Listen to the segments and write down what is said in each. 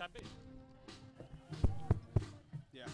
saber. Yeah.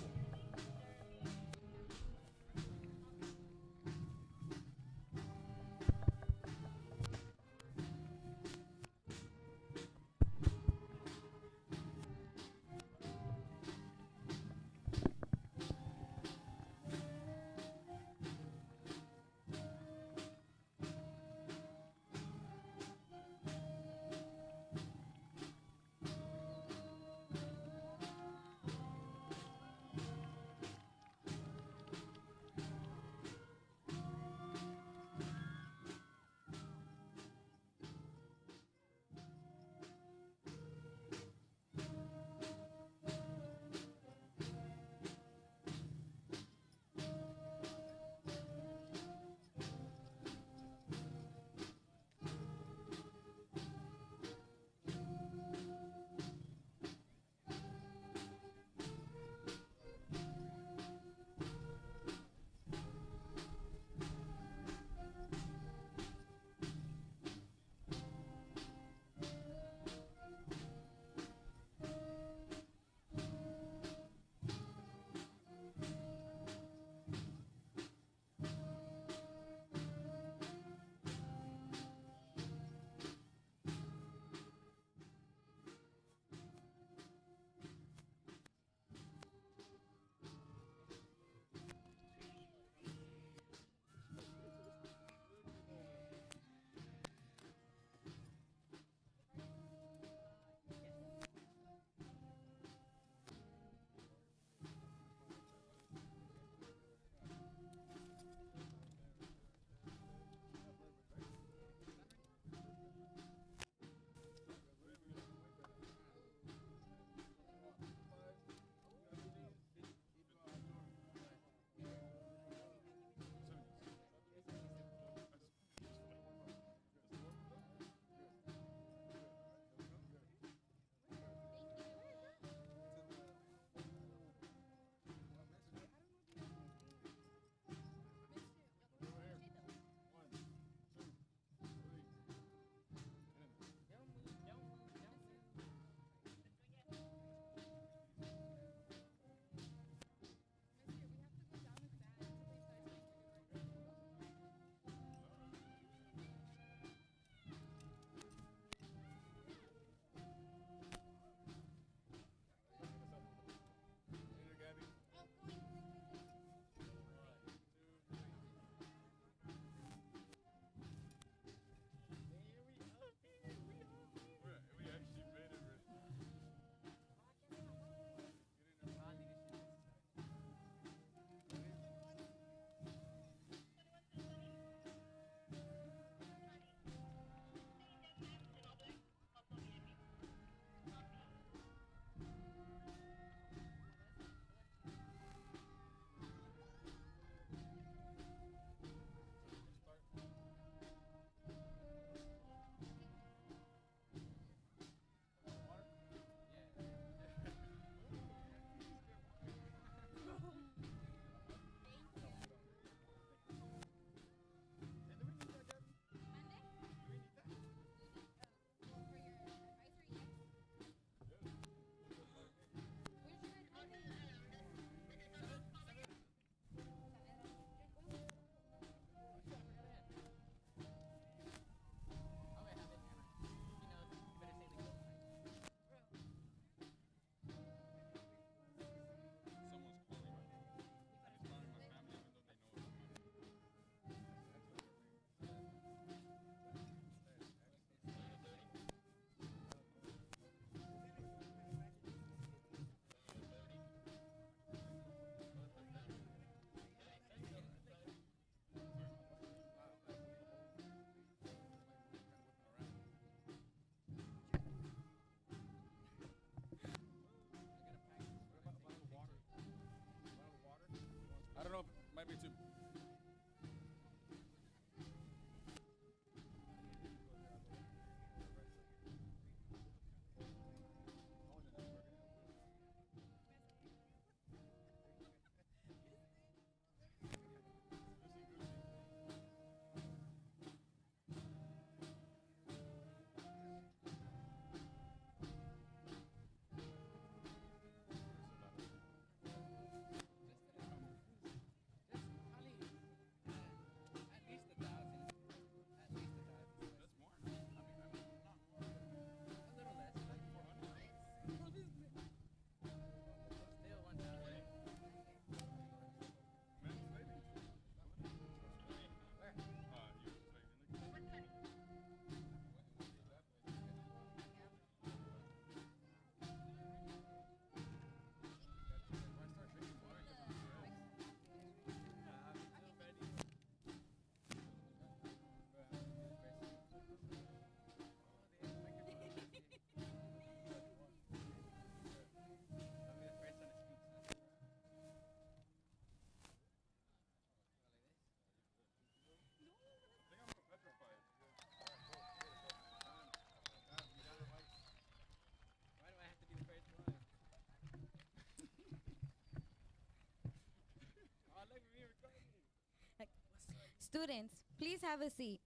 Students, please have a seat.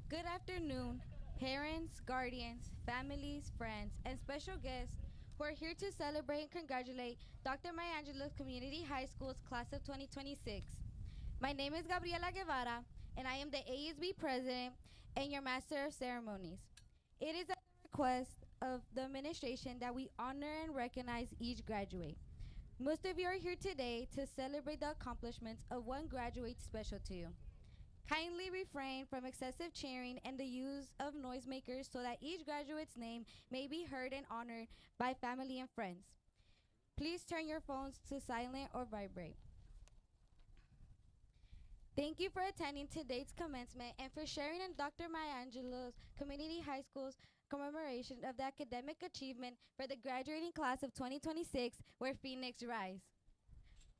Good afternoon, parents, guardians, families, friends, and special guests who are here to celebrate and congratulate Dr. Maya Angelou Community High School's class of 2026. My name is Gabriela Guevara, and I am the ASB president and your master of ceremonies. It is at the request of the administration that we honor and recognize each graduate. Most of you are here today to celebrate the accomplishments of one graduate special to you. Kindly refrain from excessive cheering and the use of noisemakers so that each graduate's name may be heard and honored by family and friends. Please turn your phones to silent or vibrate. Thank you for attending today's commencement and for sharing in Dr. Maya Angelou's Community High School's commemoration of the academic achievement for the graduating class of 2026, where Phoenix rise.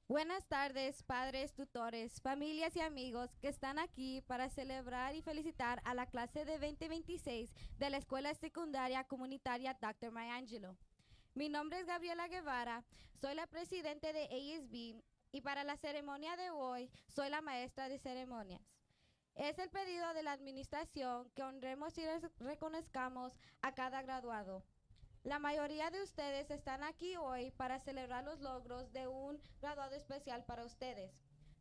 Buenas tardes, padres, tutores, familias y amigos que están aquí para celebrar y felicitar a la clase de 2026 de la Escuela Secundaria Comunitaria Dr. Maya Angelou. Mi nombre es Gabriela Guevara, soy la presidente de ASB y para la ceremonia de hoy soy la maestra de ceremonias. Es el pedido de la administración que honremos y reconozcamos a cada graduado. La mayoría de ustedes están aquí hoy para celebrar los logros de un graduado especial para ustedes.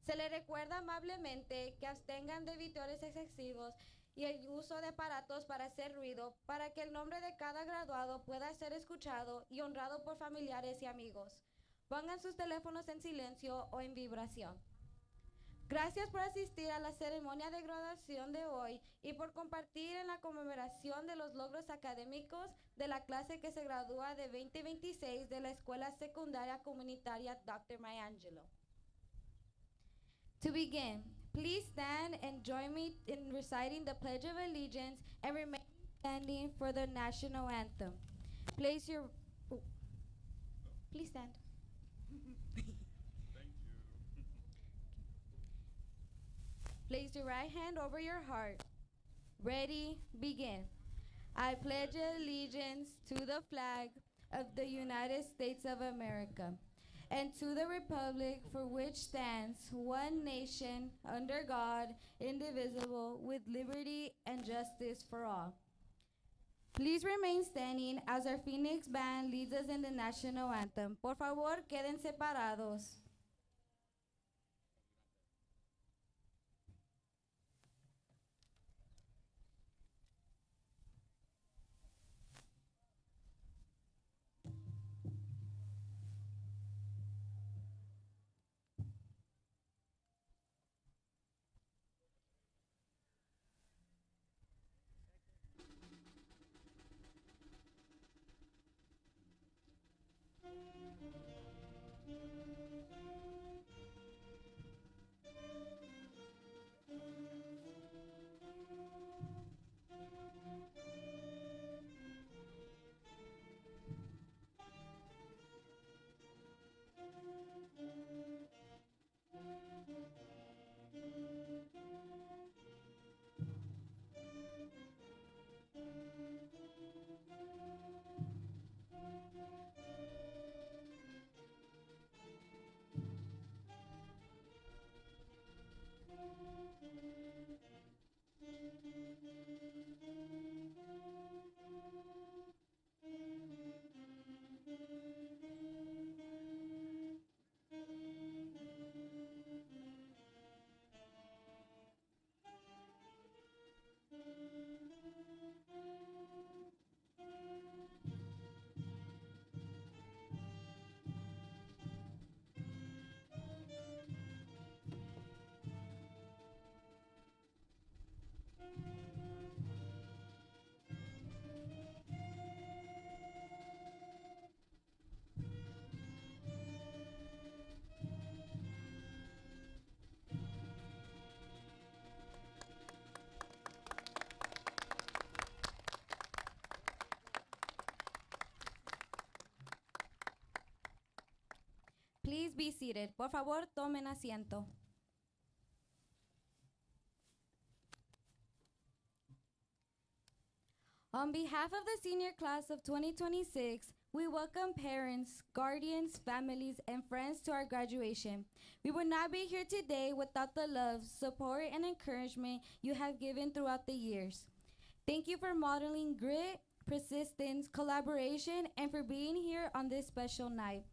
Se les recuerda amablemente que abstengan de vitores excesivos y el uso de aparatos para hacer ruido para que el nombre de cada graduado pueda ser escuchado y honrado por familiares y amigos. Pongan sus teléfonos en silencio o en vibración. Gracias por asistir a la ceremonia de graduación de hoy y por compartir en la conmemoración de los logros académicos de la clase que se gradúa de 2026 de la Escuela Secundaria Comunitaria Dr. Maya Angelou. To begin, please stand and join me in reciting the Pledge of Allegiance and remain standing for the national anthem. Please stand. Place your right hand over your heart. Ready, begin. I pledge allegiance to the flag of the United States of America and to the republic for which stands one nation under God, indivisible, with liberty and justice for all. Please remain standing as our Phoenix band leads us in the national anthem. Por favor, quédense parados. Please be seated. Por favor, tomen asiento. On behalf of the senior class of 2026, We welcome parents, guardians, families, and friends to our graduation. We would not be here today without the love, support, and encouragement you have given throughout the years. Thank you for modeling grit, persistence, collaboration, and for being here on this special night.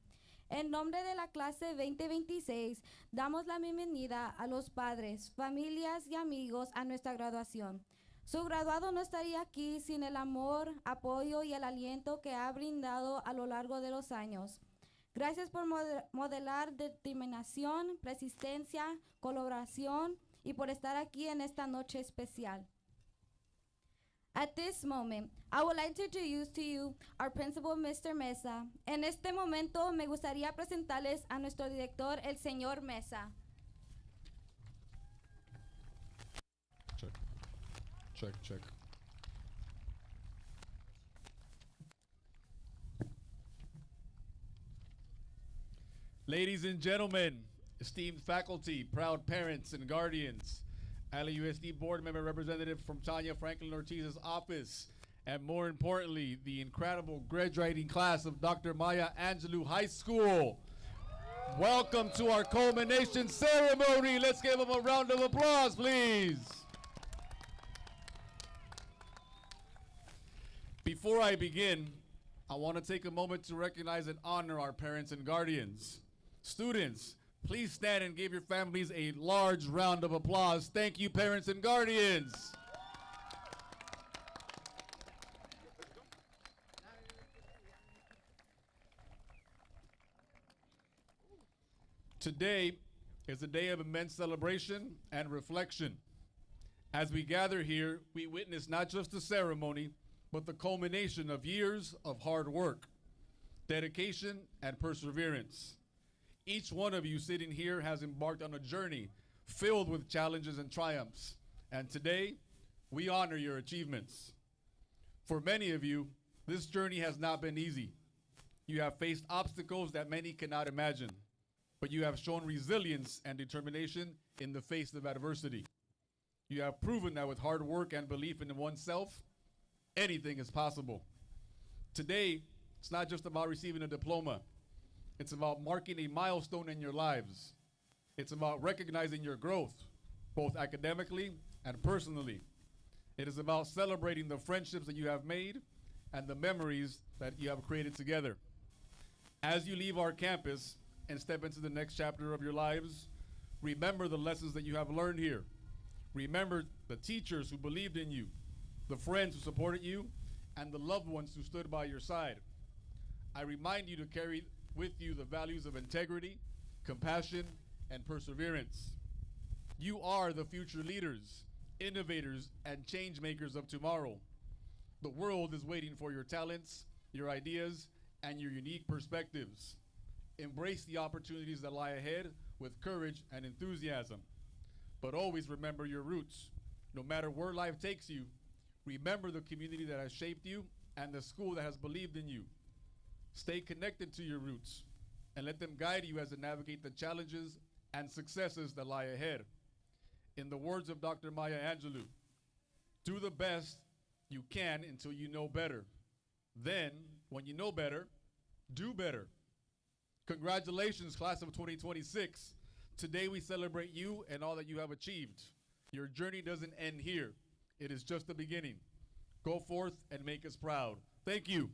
En nombre de la clase 2026, damos la bienvenida a los padres, familias y amigos a nuestra graduación. Su graduado no estaría aquí sin el amor, apoyo y el aliento que ha brindado a lo largo de los años. Gracias por modelar determinación, persistencia, colaboración y por estar aquí en esta noche especial. At this moment, I would like to introduce to you our principal, Mr. Mesa. En este momento, me gustaría presentarles a nuestro director, el señor Mesa. Check. Ladies and gentlemen, esteemed faculty, proud parents and guardians, LAUSD board member representative from Tanya Franklin Ortiz's office, and more importantly, the incredible graduating class of Dr. Maya Angelou High School. Welcome to our culmination ceremony. Let's give them a round of applause, please. Before I begin, I want to take a moment to recognize and honor our parents and guardians. Students, please stand and give your families a large round of applause. Thank you, parents and guardians. Today is a day of immense celebration and reflection. As we gather here, we witness not just the ceremony, but the culmination of years of hard work, dedication, and perseverance. Each one of you sitting here has embarked on a journey filled with challenges and triumphs, and today, we honor your achievements. For many of you, this journey has not been easy. You have faced obstacles that many cannot imagine, but you have shown resilience and determination in the face of adversity. You have proven that with hard work and belief in oneself, anything is possible. Today, it's not just about receiving a diploma. It's about marking a milestone in your lives. It's about recognizing your growth, both academically and personally. It is about celebrating the friendships that you have made and the memories that you have created together. As you leave our campus and step into the next chapter of your lives, remember the lessons that you have learned here. Remember the teachers who believed in you, the friends who supported you, and the loved ones who stood by your side. I remind you to carry with you the values of integrity, compassion, and perseverance. You are the future leaders, innovators, and change makers of tomorrow. The world is waiting for your talents, your ideas, and your unique perspectives. Embrace the opportunities that lie ahead with courage and enthusiasm. But always remember your roots. No matter where life takes you, remember the community that has shaped you and the school that has believed in you. Stay connected to your roots and let them guide you as you navigate the challenges and successes that lie ahead. In the words of Dr. Maya Angelou, do the best you can until you know better. Then, when you know better, do better. Congratulations, class of 2026. Today we celebrate you and all that you have achieved. Your journey doesn't end here. It is just the beginning. Go forth and make us proud. Thank you.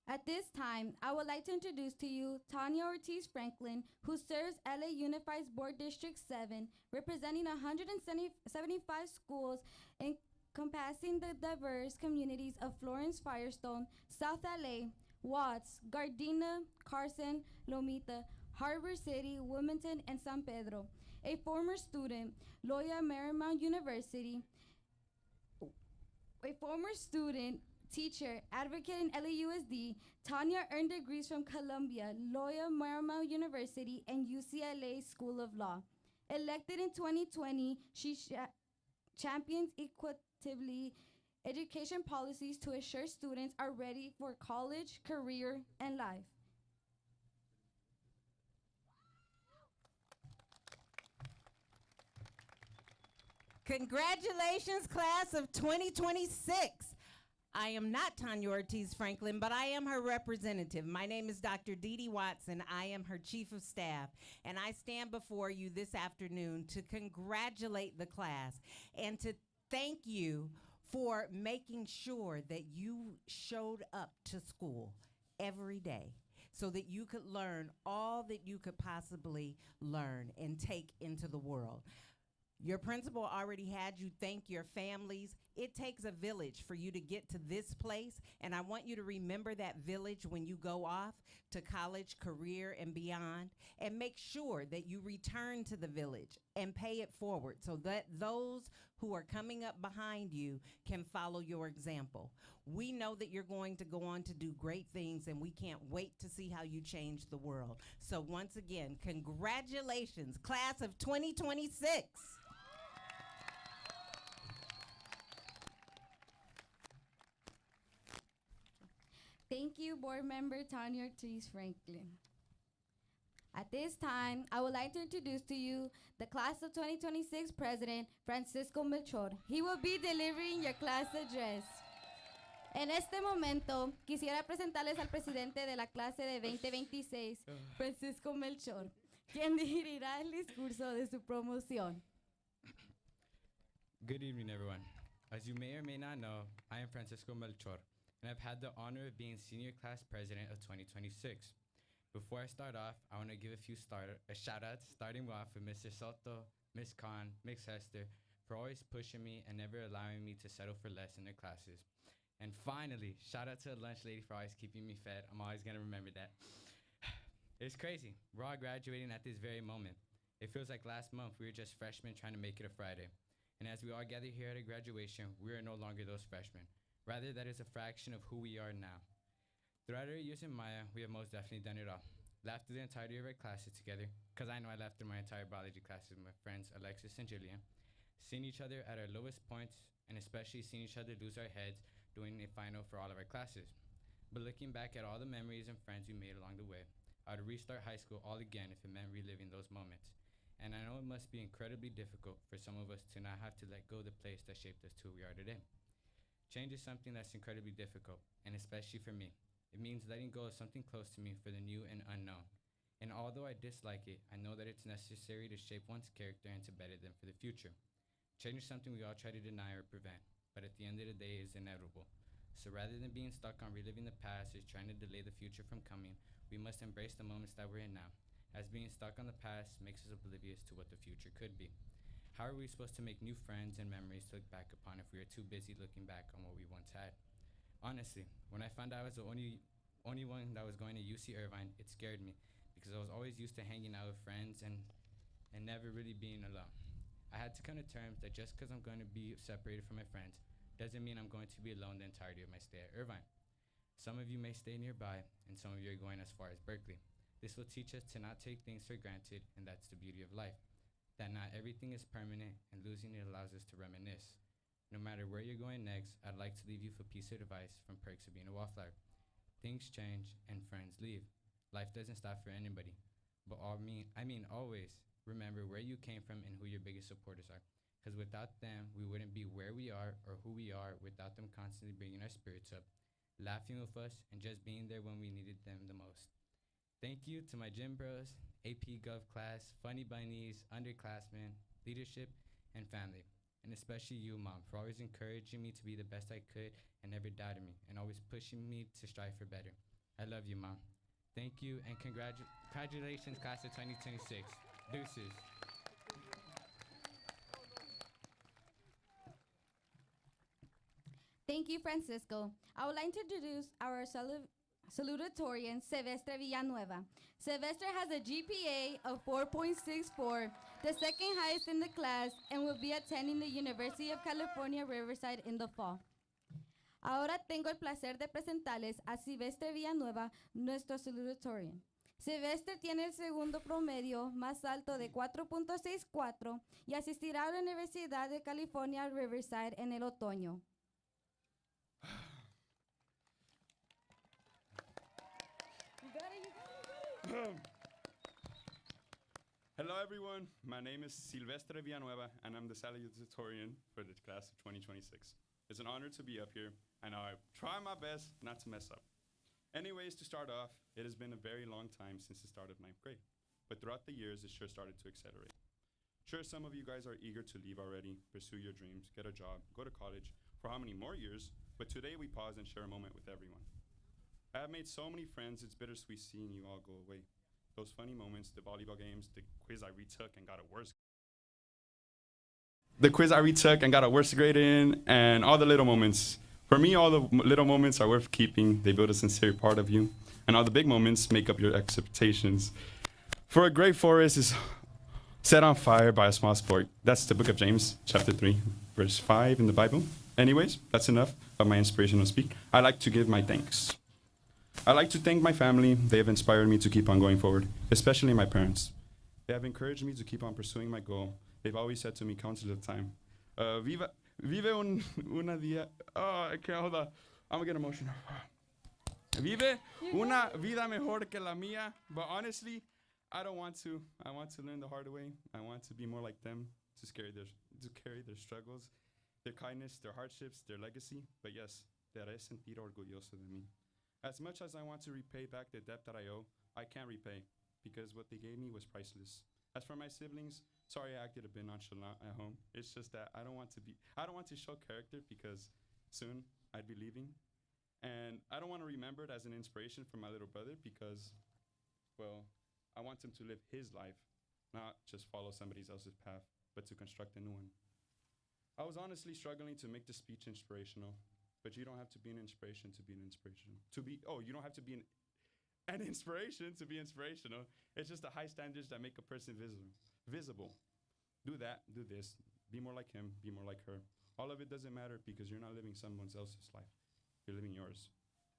At this time, I would like to introduce to you Tanya Ortiz Franklin, who serves LA Unified's Board District 7, representing 175 schools encompassing the diverse communities of Florence, Firestone, South LA, Watts, Gardena, Carson, Lomita, Harbor City, Wilmington, and San Pedro. A former student, Loyola Marymount University, teacher, advocate in LAUSD, Tanya earned degrees from Columbia, Loyola Marymount University, and UCLA School of Law. Elected in 2020, she champions equitably education policies to ensure students are ready for college, career, and life. Congratulations, class of 2026. I am not Tanya Ortiz Franklin, but I am her representative. My name is Dr. Dee Dee Watson. I am her chief of staff, and I stand before you this afternoon to congratulate the class and to thank you for making sure that you showed up to school every day so that you could learn all that you could possibly learn and take into the world. Your principal already had you thank your families. It takes a village for you to get to this place, and I want you to remember that village when you go off to college, career, and beyond, and make sure that you return to the village and pay it forward so that those who are coming up behind you can follow your example. We know that you're going to go on to do great things, and we can't wait to see how you change the world. So once again, congratulations, class of 2026. Thank you, Board Member Tanya Ortiz Franklin. At this time, I would like to introduce to you the Class of 2026 President, Francisco Melchor. He will be delivering your class address. En este momento, quisiera presentarles al presidente de la clase de 2026, Francisco Melchor, quien dirigirá el discurso de su promoción. Good evening, everyone. As you may or may not know, I am Francisco Melchor, and I've had the honor of being Senior Class President of 2026. Before I start off, I want to give a few shout-outs, starting off with Mr. Soto, Ms. Khan, Ms. Hester, for always pushing me and never allowing me to settle for less in their classes. And finally, shout out to the lunch lady for always keeping me fed. I'm always going to remember that. It's crazy. We're all graduating at this very moment. It feels like last month we were just freshmen trying to make it a Friday. And as we all gather here at a graduation, we are no longer those freshmen. Rather, that is a fraction of who we are now. Throughout our years in Maya, we have most definitely done it all. Laughed through the entirety of our classes together, because I know I laughed through my entire biology classes with my friends Alexis and Jillian. Seen each other at our lowest points, and especially seen each other lose our heads doing a final for all of our classes. But looking back at all the memories and friends we made along the way, I would restart high school all again if it meant reliving those moments. And I know it must be incredibly difficult for some of us to not have to let go of the place that shaped us to who we are today. Change is something that's incredibly difficult, and especially for me. It means letting go of something close to me for the new and unknown. And although I dislike it, I know that it's necessary to shape one's character into better than for the future. Change is something we all try to deny or prevent, but at the end of the day is inevitable. So rather than being stuck on reliving the past or trying to delay the future from coming, we must embrace the moments that we're in now, as being stuck on the past makes us oblivious to what the future could be. How are we supposed to make new friends and memories to look back upon if we are too busy looking back on what we once had? Honestly, when I found out I was the only one that was going to UC Irvine, it scared me because I was always used to hanging out with friends and never really being alone. I had to come to terms that just because I'm going to be separated from my friends doesn't mean I'm going to be alone the entirety of my stay at Irvine. Some of you may stay nearby, and some of you are going as far as Berkeley. This will teach us to not take things for granted, and that's the beauty of life. That not everything is permanent, and losing it allows us to reminisce. No matter where you're going next, I'd like to leave you with a piece of advice from Perks of Being a Wallflower. Things change and friends leave. Life doesn't stop for anybody. But always remember where you came from and who your biggest supporters are. Because without them, we wouldn't be where we are or who we are without them constantly bringing our spirits up, laughing with us, and just being there when we needed them the most. Thank you to my gym bros, AP Gov class, funny bunnies, underclassmen, leadership, and family. And especially you, Mom, for always encouraging me to be the best I could and never doubting me, and always pushing me to strive for better. I love you, Mom. Thank you, and congratulations, class of 2026. Deuces. Thank you, Francisco. I would like to introduce our salutatorian, Silvestre Villanueva. Silvestre has a GPA of 4.64, the second highest in the class, and will be attending the University of California, Riverside in the fall. Ahora tengo el placer de presentarles a Silvestre Villanueva, nuestro salutatorian. Silvestre tiene el segundo promedio más alto de 4.64 y asistirá a la Universidad de California, Riverside en el otoño. Hello, everyone. My name is Silvestre Villanueva, and I'm the salutatorian for the class of 2026. It's an honor to be up here, and I try my best not to mess up. Anyways, to start off, it has been a very long time since the start of ninth grade, but throughout the years, it sure started to accelerate. Sure, some of you guys are eager to leave already, pursue your dreams, get a job, go to college, for how many more years, but today we pause and share a moment with everyone. I have made so many friends, it's bittersweet seeing you all go away. Those funny moments, the volleyball games, the quiz I retook and got a worse grade in, and all the little moments. For me, all the little moments are worth keeping. They build a sincere part of you. And all the big moments make up your expectations. For a great forest is set on fire by a small spark. That's the book of James, chapter 3, verse 5 in the Bible. Anyways, that's enough of my inspirational speak. I'd like to give my thanks. I'd like to thank my family. They have inspired me to keep on going forward, especially my parents. They have encouraged me to keep on pursuing my goal. They've always said to me countless of time, vive una dia, oh, I can't, hold on, I'm gonna get emotional. Vive una vida mejor que la mía, but honestly, I don't want to. I want to learn the hard way. I want to be more like them, to carry their struggles, their kindness, their hardships, their legacy, but yes, te haré sentir orgulloso de mí. As much as I want to repay back the debt that I owe, I can't repay, because what they gave me was priceless. As for my siblings, sorry I acted a bit nonchalant at home. It's just that I don't want to show character because soon I'd be leaving. And I don't want to remember it as an inspiration for my little brother because, well, I want him to live his life, not just follow somebody else's path, but to construct a new one. I was honestly struggling to make the speech inspirational, but you don't have to be an inspiration to be an inspirational. You don't have to be an inspiration to be inspirational. It's just the high standards that make a person visible. Do that, do this, be more like him, be more like her. All of it doesn't matter because you're not living someone else's life. You're living yours.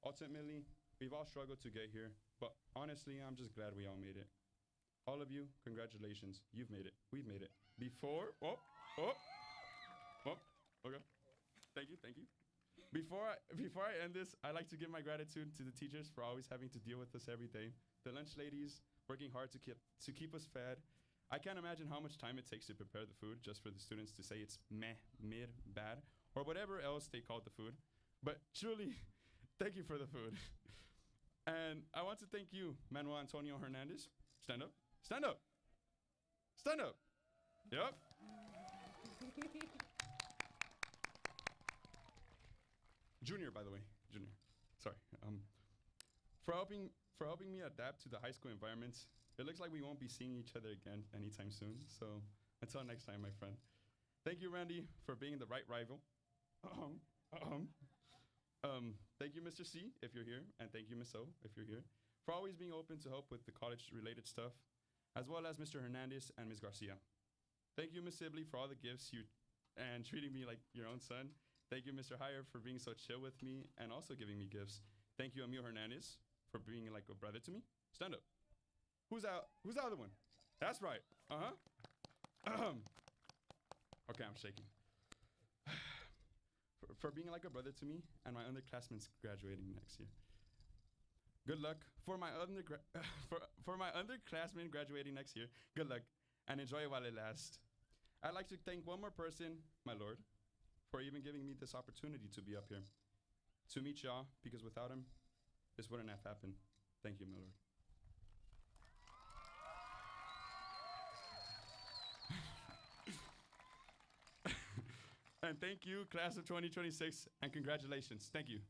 Ultimately, we've all struggled to get here, but honestly, I'm just glad we all made it. All of you, congratulations. You've made it. We've made it. Okay. Thank you. Before I end this, I'd like to give my gratitude to the teachers for always having to deal with us every day. The lunch ladies working hard to keep us fed. I can't imagine how much time it takes to prepare the food just for the students to say it's meh, mid, bad, or whatever else they called the food. But truly, thank you for the food. And I want to thank you, Manuel Antonio Hernandez. Stand up. Stand up. Stand up. Yep. Junior, by the way, junior. Sorry. For helping me adapt to the high school environments. It looks like we won't be seeing each other again anytime soon. So until next time, my friend. Thank you, Randy, for being the right rival. Thank you, Mr. C, if you're here, and thank you, Miss O, if you're here, for always being open to help with the college-related stuff, as well as Mr. Hernandez and Ms. Garcia. Thank you, Ms. Sibley, for all the gifts and treating me like your own son. Thank you, Mr. Heyer, for being so chill with me and also giving me gifts. Thank you, Emil Hernandez, for being like a brother to me. Stand up. Who's the other one? That's right. Okay, I'm shaking. For being like a brother to me and my underclassmen graduating next year. Good luck for my underclassmen graduating next year. Good luck and enjoy it while it lasts. I'd like to thank one more person, my Lord, for even giving me this opportunity to be up here, to meet y'all, because without him, this wouldn't have happened. Thank you, my Lord. And thank you, class of 2026, and congratulations. Thank you.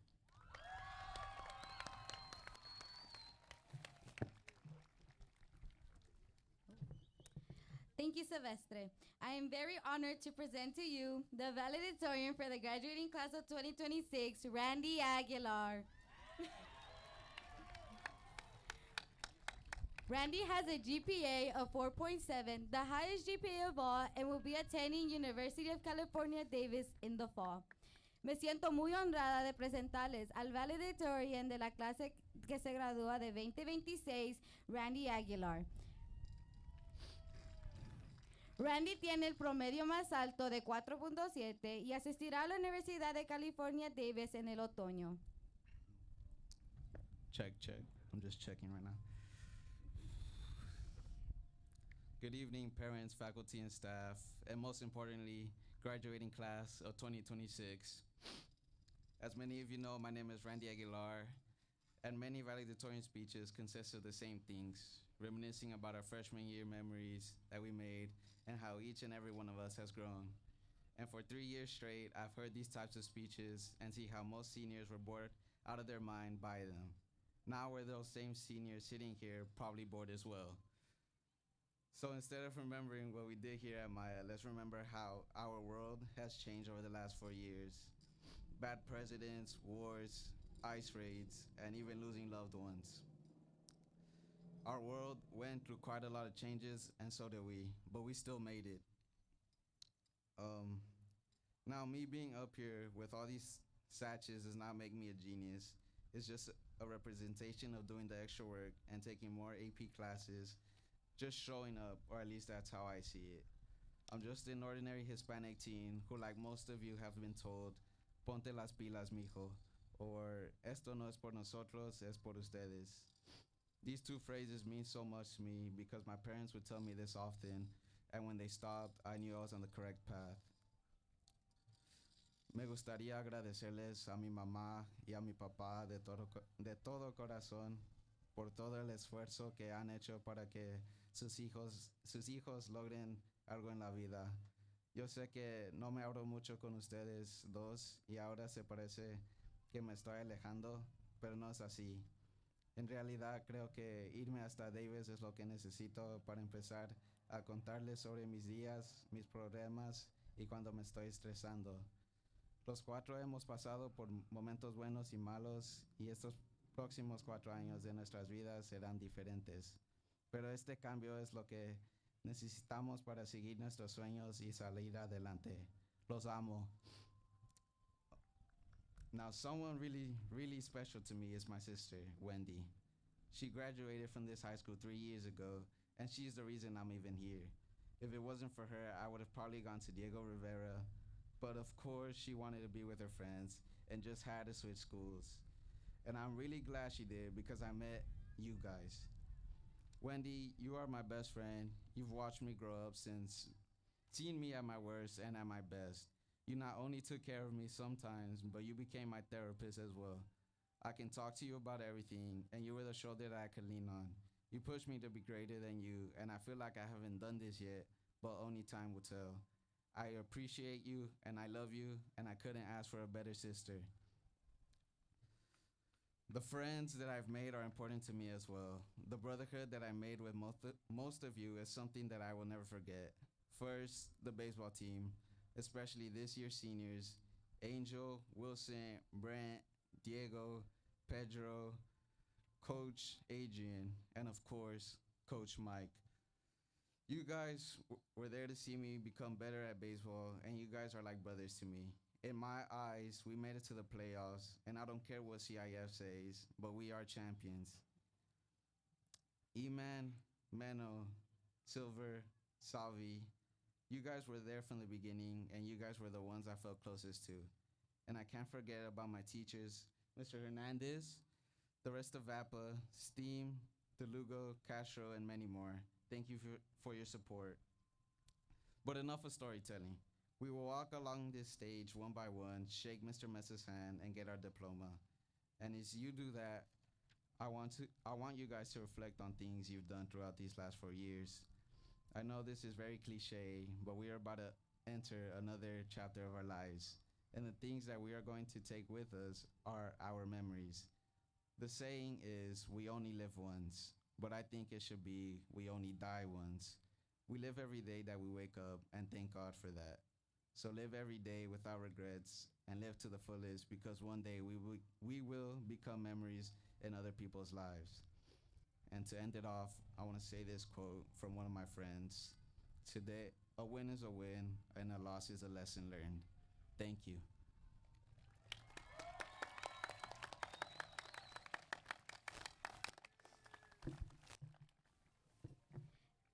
Thank you, Silvestre. I am very honored to present to you the valedictorian for the graduating class of 2026, Randy Aguilar. Randy has a GPA of 4.7, the highest GPA of all, and will be attending University of California, Davis in the fall. Me siento muy honrada de presentarles al valedictorian de la clase que se gradúa de 2026, Randy Aguilar. Randy tiene el promedio más alto de 4.7 y asistirá a la Universidad de California, Davis en el otoño. Check. I'm just checking right now. Good evening, parents, faculty, and staff, and most importantly, graduating class of 2026. As many of you know, my name is Randy Aguilar, and many valedictorian speeches consist of the same things, reminiscing about our freshman year memories that we made and how each and every one of us has grown. And for 3 years straight, I've heard these types of speeches and see how most seniors were bored out of their mind by them. Now we're those same seniors sitting here, probably bored as well. So instead of remembering what we did here at Maya, let's remember how our world has changed over the last 4 years. Bad presidents, wars, ICE raids, and even losing loved ones. Our world went through quite a lot of changes, and so did we, but we still made it. Now, me being up here with all these satches does not make me a genius. It's just a representation of doing the extra work and taking more AP classes, just showing up, or at least that's how I see it. I'm just an ordinary Hispanic teen who, like most of you, have been told, ponte las pilas, mijo, or esto no es por nosotros, es por ustedes. These two phrases mean so much to me because my parents would tell me this often, and when they stopped, I knew I was on the correct path. Me gustaría agradecerles a mi mamá y a mi papá de todo corazón por todo el esfuerzo que han hecho para que sus hijos logren algo en la vida. Yo sé que no me hablo mucho con ustedes dos y ahora se parece que me estoy alejando, pero no es así. En realidad creo que irme hasta Davis es lo que necesito para empezar a contarles sobre mis días, mis problemas y cuando me estoy estresando. Los cuatro hemos pasado por momentos buenos y malos y estos próximos 4 años de nuestras vidas serán diferentes. Pero este cambio es lo que necesitamos para seguir nuestros sueños y salir adelante. Los amo. Now, someone really, really special to me is my sister, Wendy. She graduated from this high school 3 years ago, and she's the reason I'm even here. If it wasn't for her, I would have probably gone to Diego Rivera, but of course, she wanted to be with her friends and just had to switch schools. And I'm really glad she did because I met you guys. Wendy, you are my best friend. You've watched me grow up since seeing me at my worst and at my best. You not only took care of me sometimes, but you became my therapist as well. I can talk to you about everything, and you were the shoulder that I could lean on. You pushed me to be greater than you, and I feel like I haven't done this yet, but only time will tell. I appreciate you, and I love you, and I couldn't ask for a better sister. The friends that I've made are important to me as well. The brotherhood that I made with most of you is something that I will never forget. First, the baseball team, especially this year's seniors, Angel, Wilson, Brent, Diego, Pedro, Coach Adrian, and of course, Coach Mike. You guys were there to see me become better at baseball, and you guys are like brothers to me. In my eyes, we made it to the playoffs, and I don't care what CIF says, but we are champions. Eman, Meno, Silver, Salvi, you guys were there from the beginning, and you guys were the ones I felt closest to. And I can't forget about my teachers, Mr. Hernandez, the rest of VAPA, Steam, DeLugo, Castro, and many more. Thank you for your support. But enough of storytelling. We will walk along this stage one by one, shake Mr. Messa's hand, and get our diploma. And as you do that, I want you guys to reflect on things you've done throughout these last 4 years. I know this is very cliche, but we are about to enter another chapter of our lives. And the things that we are going to take with us are our memories. The saying is, we only live once, but I think it should be, we only die once. We live every day that we wake up, and thank God for that. So live every day without regrets and live to the fullest, because one day we will become memories in other people's lives. And to end it off, I want to say this quote from one of my friends. Today, a win is a win, and a loss is a lesson learned. Thank you.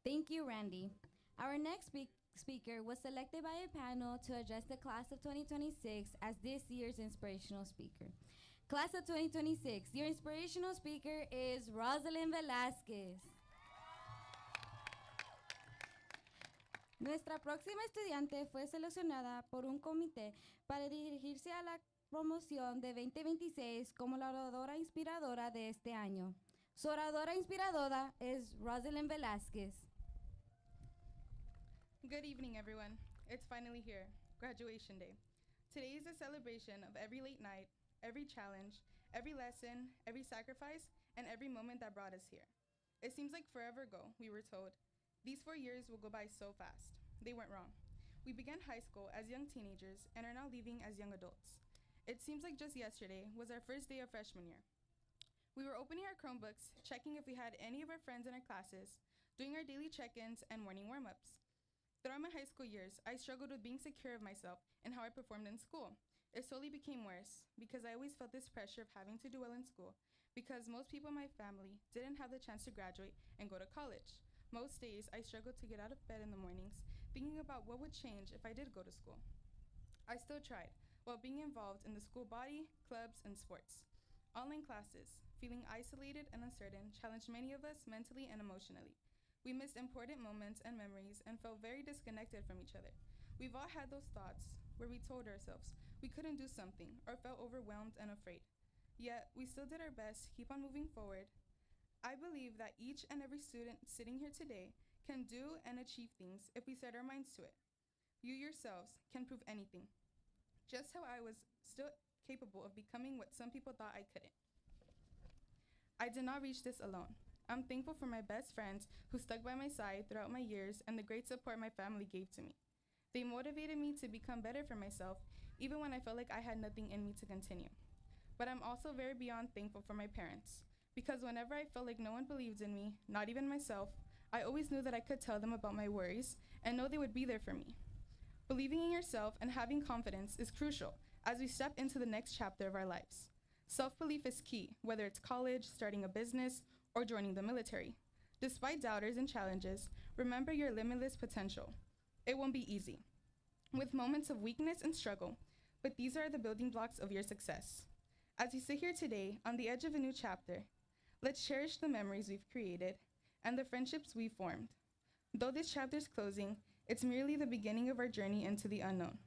Thank you, Randy. Our next speaker was selected by a panel to address the class of 2026 as this year's inspirational speaker. Class of 2026, your inspirational speaker is Rosalind Velasquez. Nuestra próxima estudiante fue seleccionada por un comité para dirigirse a la promoción de 2026 como la oradora inspiradora de este año. Su oradora inspiradora es Rosalind Velázquez. Good evening, everyone. It's finally here, graduation day. Today is a celebration of every late night, every challenge, every lesson, every sacrifice, and every moment that brought us here. It seems like forever ago, we were told. These 4 years will go by so fast. They weren't wrong. We began high school as young teenagers and are now leaving as young adults. It seems like just yesterday was our first day of freshman year. We were opening our Chromebooks, checking if we had any of our friends in our classes, doing our daily check-ins and morning warm-ups. Throughout my high school years, I struggled with being secure of myself and how I performed in school. It slowly became worse because I always felt this pressure of having to do well in school because most people in my family didn't have the chance to graduate and go to college. Most days, I struggled to get out of bed in the mornings, thinking about what would change if I did go to school. I still tried, while being involved in the school body, clubs, and sports. Online classes, feeling isolated and uncertain, challenged many of us mentally and emotionally. We missed important moments and memories and felt very disconnected from each other. We've all had those thoughts where we told ourselves we couldn't do something or felt overwhelmed and afraid. Yet, we still did our best to keep on moving forward. I believe that each and every student sitting here today can do and achieve things if we set our minds to it. You yourselves can prove anything, just how I was still capable of becoming what some people thought I couldn't. I did not reach this alone. I'm thankful for my best friends who stuck by my side throughout my years and the great support my family gave to me. They motivated me to become better for myself, even when I felt like I had nothing in me to continue. But I'm also very beyond thankful for my parents, because whenever I felt like no one believed in me, not even myself, I always knew that I could tell them about my worries and know they would be there for me. Believing in yourself and having confidence is crucial as we step into the next chapter of our lives. Self-belief is key, whether it's college, starting a business, or joining the military. Despite doubters and challenges, remember your limitless potential. It won't be easy, with moments of weakness and struggle, but these are the building blocks of your success. As we sit here today on the edge of a new chapter, let's cherish the memories we've created and the friendships we've formed. Though this chapter is closing, it's merely the beginning of our journey into the unknown.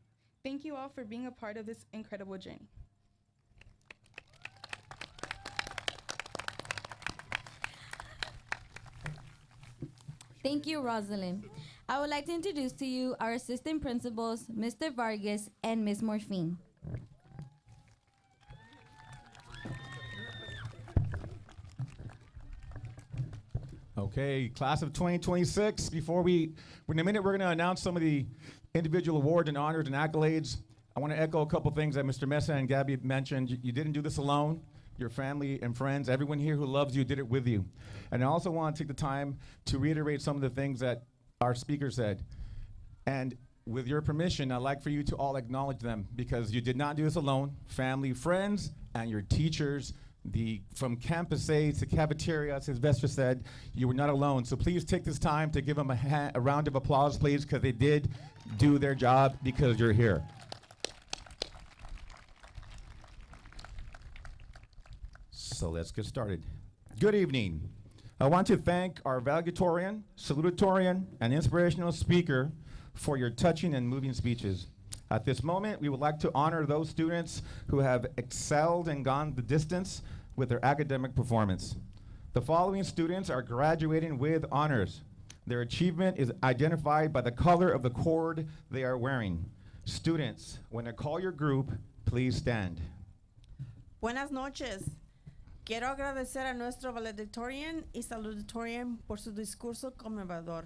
Thank you all for being a part of this incredible journey. Thank you, Rosalind. I would like to introduce to you our assistant principals, Mr. Vargas and Ms. Morphine. Okay, class of 2026. In a minute, we're going to announce some of the individual awards and honors and accolades. I want to echo a couple things that Mr. Mesa and Gabby mentioned. You didn't do this alone. Your family and friends, everyone here who loves you did it with you. And I also want to take the time to reiterate some of the things that our speaker said. And with your permission, I'd like for you to all acknowledge them because you did not do this alone. Family, friends, and your teachers, from Campus A to cafeteria, as Vestra said, you were not alone. So please take this time to give them a round of applause, please, because they did do their job because you're here. So let's get started. Good evening. I want to thank our valedictorian, salutatorian, and inspirational speaker for your touching and moving speeches. At this moment, we would like to honor those students who have excelled and gone the distance with their academic performance. The following students are graduating with honors. Their achievement is identified by the color of the cord they are wearing. Students, when I call your group, please stand. Buenas noches. Quiero agradecer a nuestro valedictorian y salutatorian por su discurso conmovedor.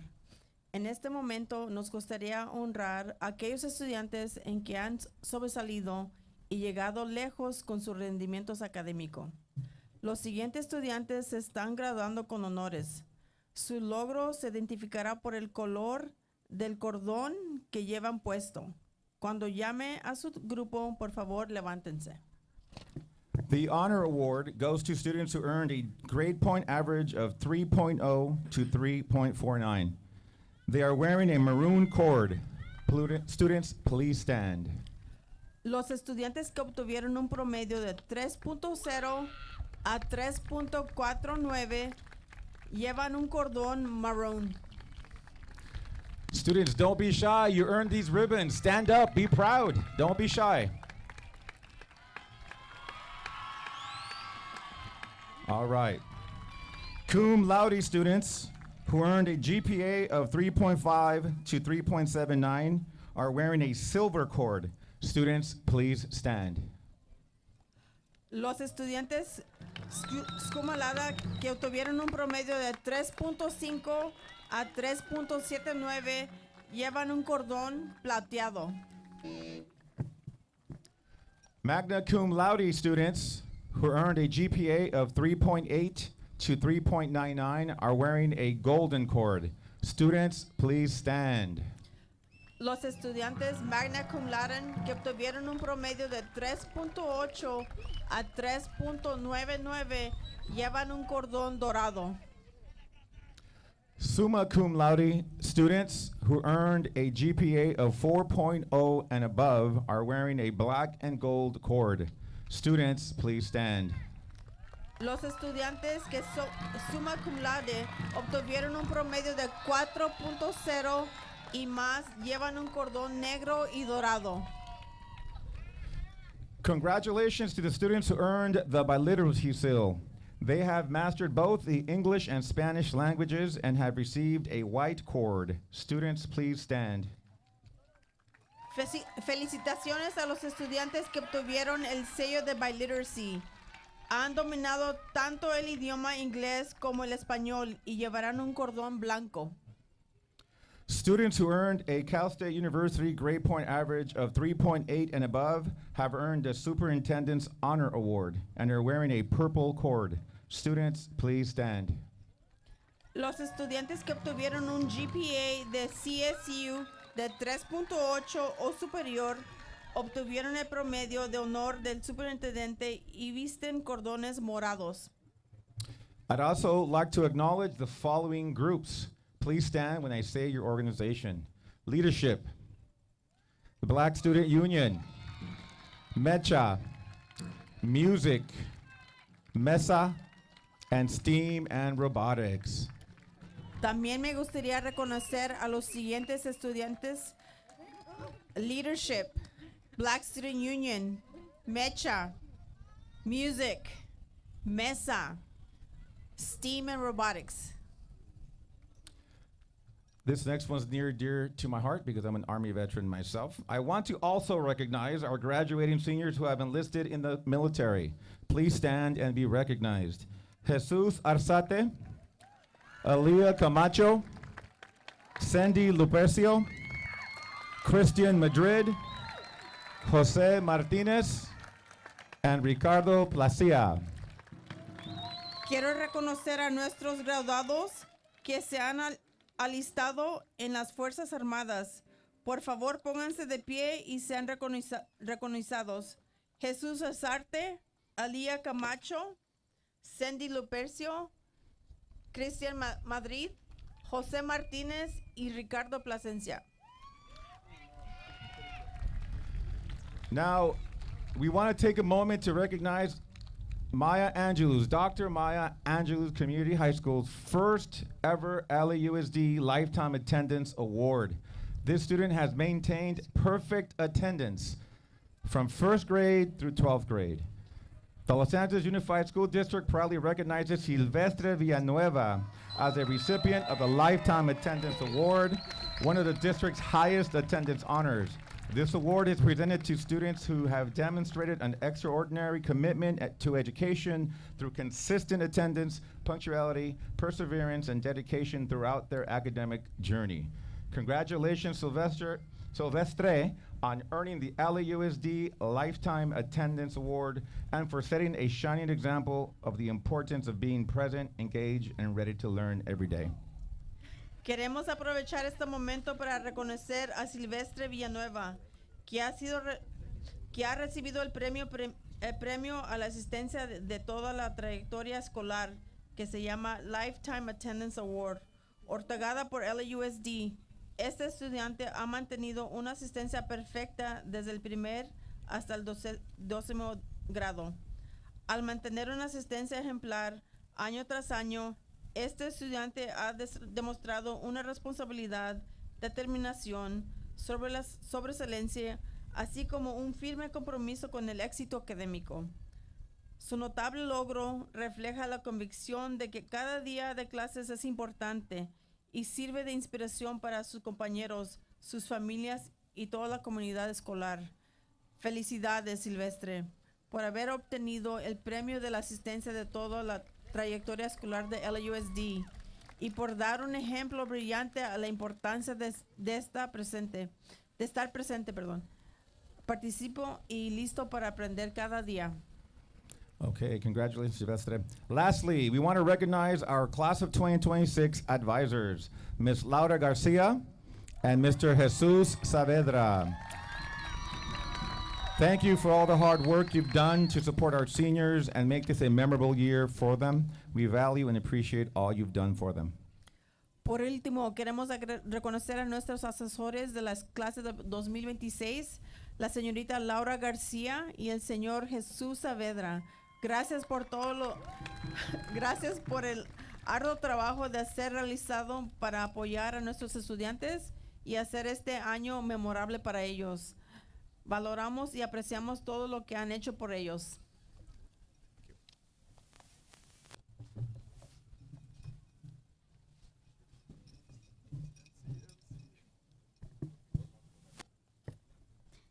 En este momento nos gustaría honrar a aquellos estudiantes en que han sobresalido y llegado lejos con sus rendimientos académicos. Los siguientes estudiantes se están graduando con honores. Su logro se identificará por el color del cordón que llevan puesto. Cuando llame a su grupo, por favor, levántense. The honor award goes to students who earned a grade point average of 3.0 to 3.49. They are wearing a maroon cord. Students, please stand. Los estudiantes que obtuvieron un promedio de 3.0 a 3.49 llevan un cordón marrón. Students, don't be shy. You earned these ribbons. Stand up, be proud. Don't be shy. All right. Cum laude students who earned a GPA of 3.5 to 3.79 are wearing a silver cord. Students, please stand. Los estudiantes cum laude que obtuvieron un promedio de 3.5 a 3.79 llevan un cordón plateado. Magna cum laude students who earned a GPA of 3.8 to 3.99 are wearing a golden cord. Students, please stand. Los estudiantes magna cum laude que obtuvieron un promedio de 3.8 a 3.99 llevan un cordón dorado. Summa cum laude students who earned a GPA of 4.0 and above are wearing a black and gold cord. Students, please stand. Los estudiantes que summa cum laude obtuvieron un promedio de 4.0 y más llevan un cordón negro y dorado. Congratulations to the students who earned the biliteracy seal. They have mastered both the English and Spanish languages and have received a white cord. Students, please stand. Felicitaciones a los estudiantes que obtuvieron el sello de biliteracy. Han dominado tanto el idioma inglés como el español y llevarán un cordón blanco. Students who earned a Cal State University grade point average of 3.8 and above have earned the Superintendent's Honor Award and are wearing a purple cord. Students, please stand. Los estudiantes que obtuvieron un GPA de CSU de 3.8 o superior obtuvieron el promedio de honor del superintendente y visten cordones morados. I'd also like to acknowledge the following groups. Please stand when I say your organization. Leadership, the Black Student Union, MECHA, Music, MESA, and STEAM and Robotics. También me gustaría reconocer a los siguientes estudiantes: Leadership, Black Student Union, MECHA, Music, MESA, STEAM and Robotics. This next one's near dear to my heart because I'm an Army veteran myself. I want to also recognize our graduating seniors who have enlisted in the military. Please stand and be recognized. Jesus Arzate, Aaliyah Camacho, Sandy Lupercio, Christian Madrid, Jose Martinez, and Ricardo Placia. Quiero reconocer a nuestros graduados que se han alistado en las Fuerzas Armadas. Por favor, pónganse de pie y sean reconocidos. Jesús Azarte, Alía Camacho, Sandy Lupercio, Cristian Madrid, José Martínez y Ricardo Plasencia. Now, we want to take a moment to recognize Maya Angelou's, Dr. Maya Angelou's Community High School's first ever LAUSD Lifetime Attendance Award. This student has maintained perfect attendance from first grade through 12th grade. The Los Angeles Unified School District proudly recognizes Silvestre Villanueva as a recipient of the Lifetime Attendance Award, one of the district's highest attendance honors. This award is presented to students who have demonstrated an extraordinary commitment to education through consistent attendance, punctuality, perseverance, and dedication throughout their academic journey. Congratulations, Silvestre, on earning the LAUSD Lifetime Attendance Award and for setting a shining example of the importance of being present, engaged, and ready to learn every day. Queremos aprovechar este momento para reconocer a Silvestre Villanueva, que ha recibido el premio a la asistencia de toda la trayectoria escolar, que se llama Lifetime Attendance Award, otorgada por LAUSD. Este estudiante ha mantenido una asistencia perfecta desde el primer hasta el 12º grado. Al mantener una asistencia ejemplar año tras año, este estudiante ha demostrado una responsabilidad, determinación, sobresalencia, así como un firme compromiso con el éxito académico. Su notable logro refleja la convicción de que cada día de clases es importante y sirve de inspiración para sus compañeros, sus familias y toda la comunidad escolar. Felicidades, Silvestre, por haber obtenido el premio de la asistencia de toda la trayectoria escolar de LUSD y por dar un ejemplo brillante a la importancia de estar presente. Participo y listo para aprender cada día. Okay, congratulations, Silvestre. Lastly, we want to recognize our class of 2026 advisors, Ms. Laura Garcia and Mr. Jesus Saavedra. Thank you for all the hard work you've done to support our seniors and make this a memorable year for them. We value and appreciate all you've done for them. Por último, queremos reconocer a nuestros asesores de las clases de 2026, la señorita Laura García y el señor Jesús Saavedra. Gracias por gracias por el arduo trabajo de ser realizado para apoyar a nuestros estudiantes y hacer este año memorable para ellos. Valoramos y apreciamos todo lo que han hecho por ellos.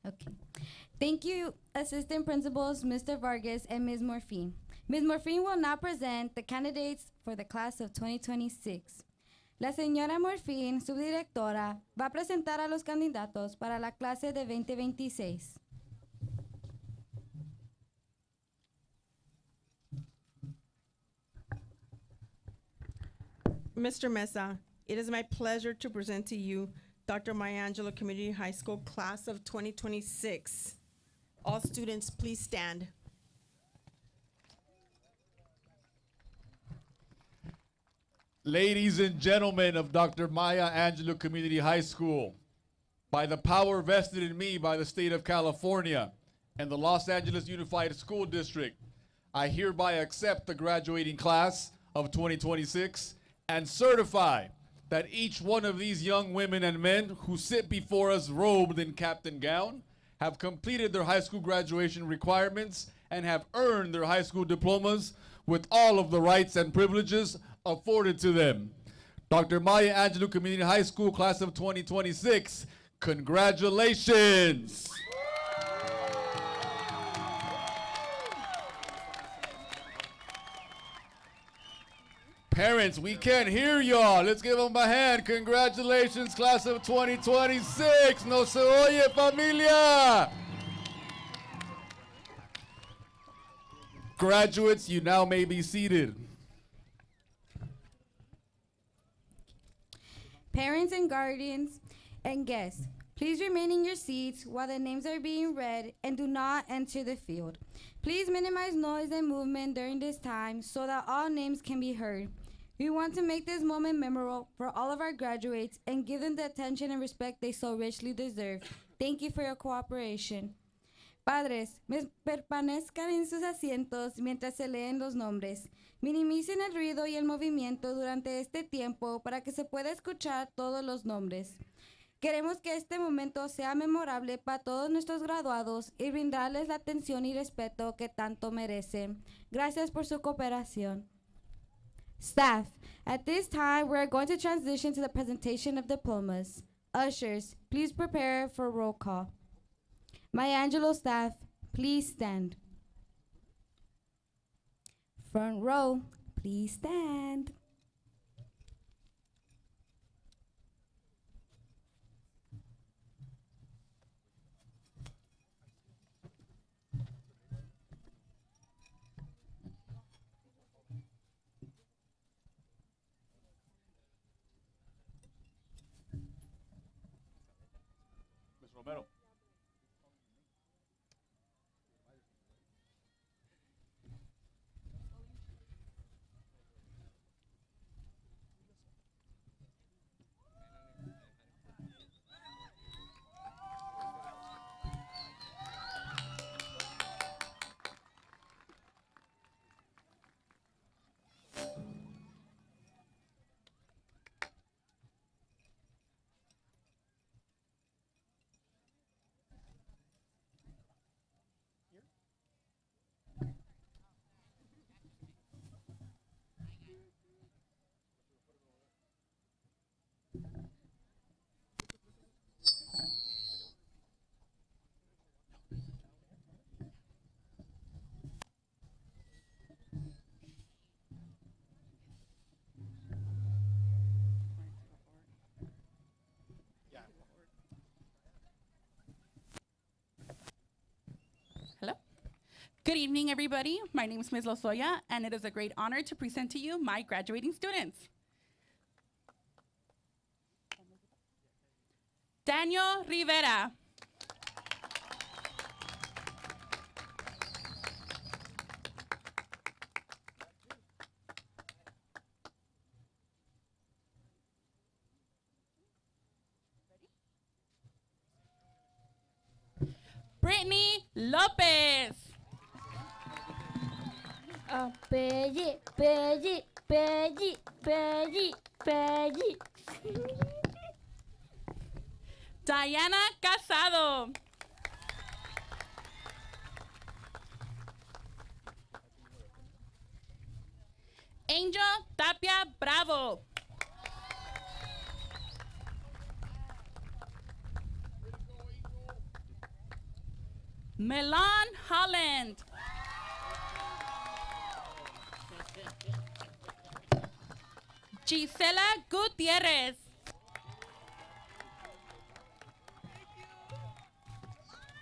Okay. Thank you, Assistant Principals Mr. Vargas and Ms. Morphine. Ms. Morphine will now present the candidates for the class of 2026. La señora Morphine, subdirectora, va a presentar a los candidatos para la clase de 2026. Mr. Mesa, it is my pleasure to present to you Dr. Maya Angelou Community High School class of 2026. All students, please stand. Ladies and gentlemen of Dr. Maya Angelou Community High School, by the power vested in me by the state of California and the Los Angeles Unified School District, I hereby accept the graduating class of 2026 and certify that each one of these young women and men who sit before us robed in cap and gown have completed their high school graduation requirements and have earned their high school diplomas with all of the rights and privileges afforded to them. Dr. Maya Angelou Community High School class of 2026, congratulations! Parents, we can't hear y'all. Let's give them a hand. Congratulations, class of 2026. No se oye, familia. Graduates, you now may be seated. Parents and guardians and guests, please remain in your seats while the names are being read and do not enter the field. Please minimize noise and movement during this time so that all names can be heard. We want to make this moment memorable for all of our graduates and give them the attention and respect they so richly deserve. Thank you for your cooperation. Padres, permanezcan en sus asientos mientras se leen los nombres. Minimicen el ruido y el movimiento durante este tiempo para que se pueda escuchar todos los nombres. Queremos que este momento sea memorable para todos nuestros graduados y brindarles la atención y respeto que tanto merecen. Gracias por su cooperación. Staff, at this time, we're going to transition to the presentation of diplomas. Ushers, please prepare for roll call. Maya Angelou staff, please stand. Front row, please stand. Ms. Romero. Good evening, everybody. My name is Ms. Lozoya, and it is a great honor to present to you my graduating students. Daniel Rivera. Brittany Lopez. Peggy, Peggy, Peggy, Peggy, Peggy. Diana Casado. Angel Tapia Bravo. Melan Holland. Gisela Gutierrez.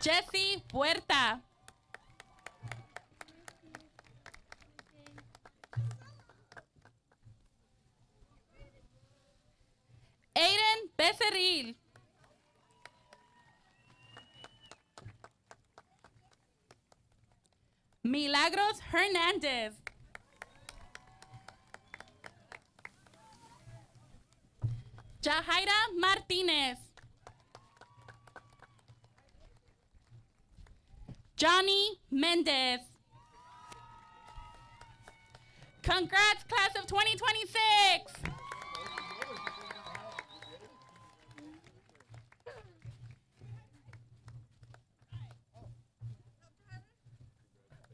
Jessie Puerta. Aiden Becerril. Milagros Hernandez. Jahaira Martinez. Johnny Mendez. Congrats, class of 2026.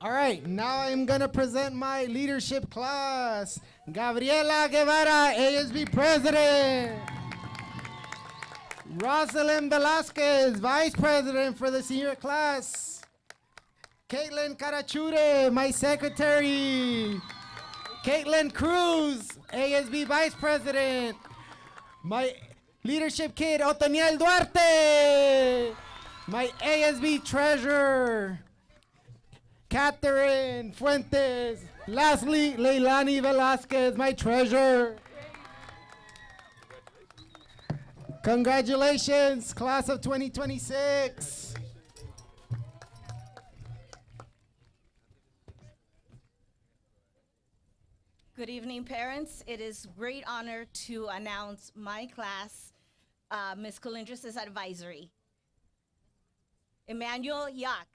All right, now I'm gonna present my leadership class. Gabriela Guevara, ASB President. Rosalind Velasquez, Vice President for the senior class. Caitlin Carachure, my secretary. Caitlin Cruz, ASB Vice President. My leadership kid, Otoniel Duarte. My ASB treasurer. Catherine Fuentes. Lastly, Leilani Velasquez, my treasurer. Congratulations, class of 2026. Good evening, parents. It is a great honor to announce my class, Ms. Colindres' advisory. Emmanuel Yak.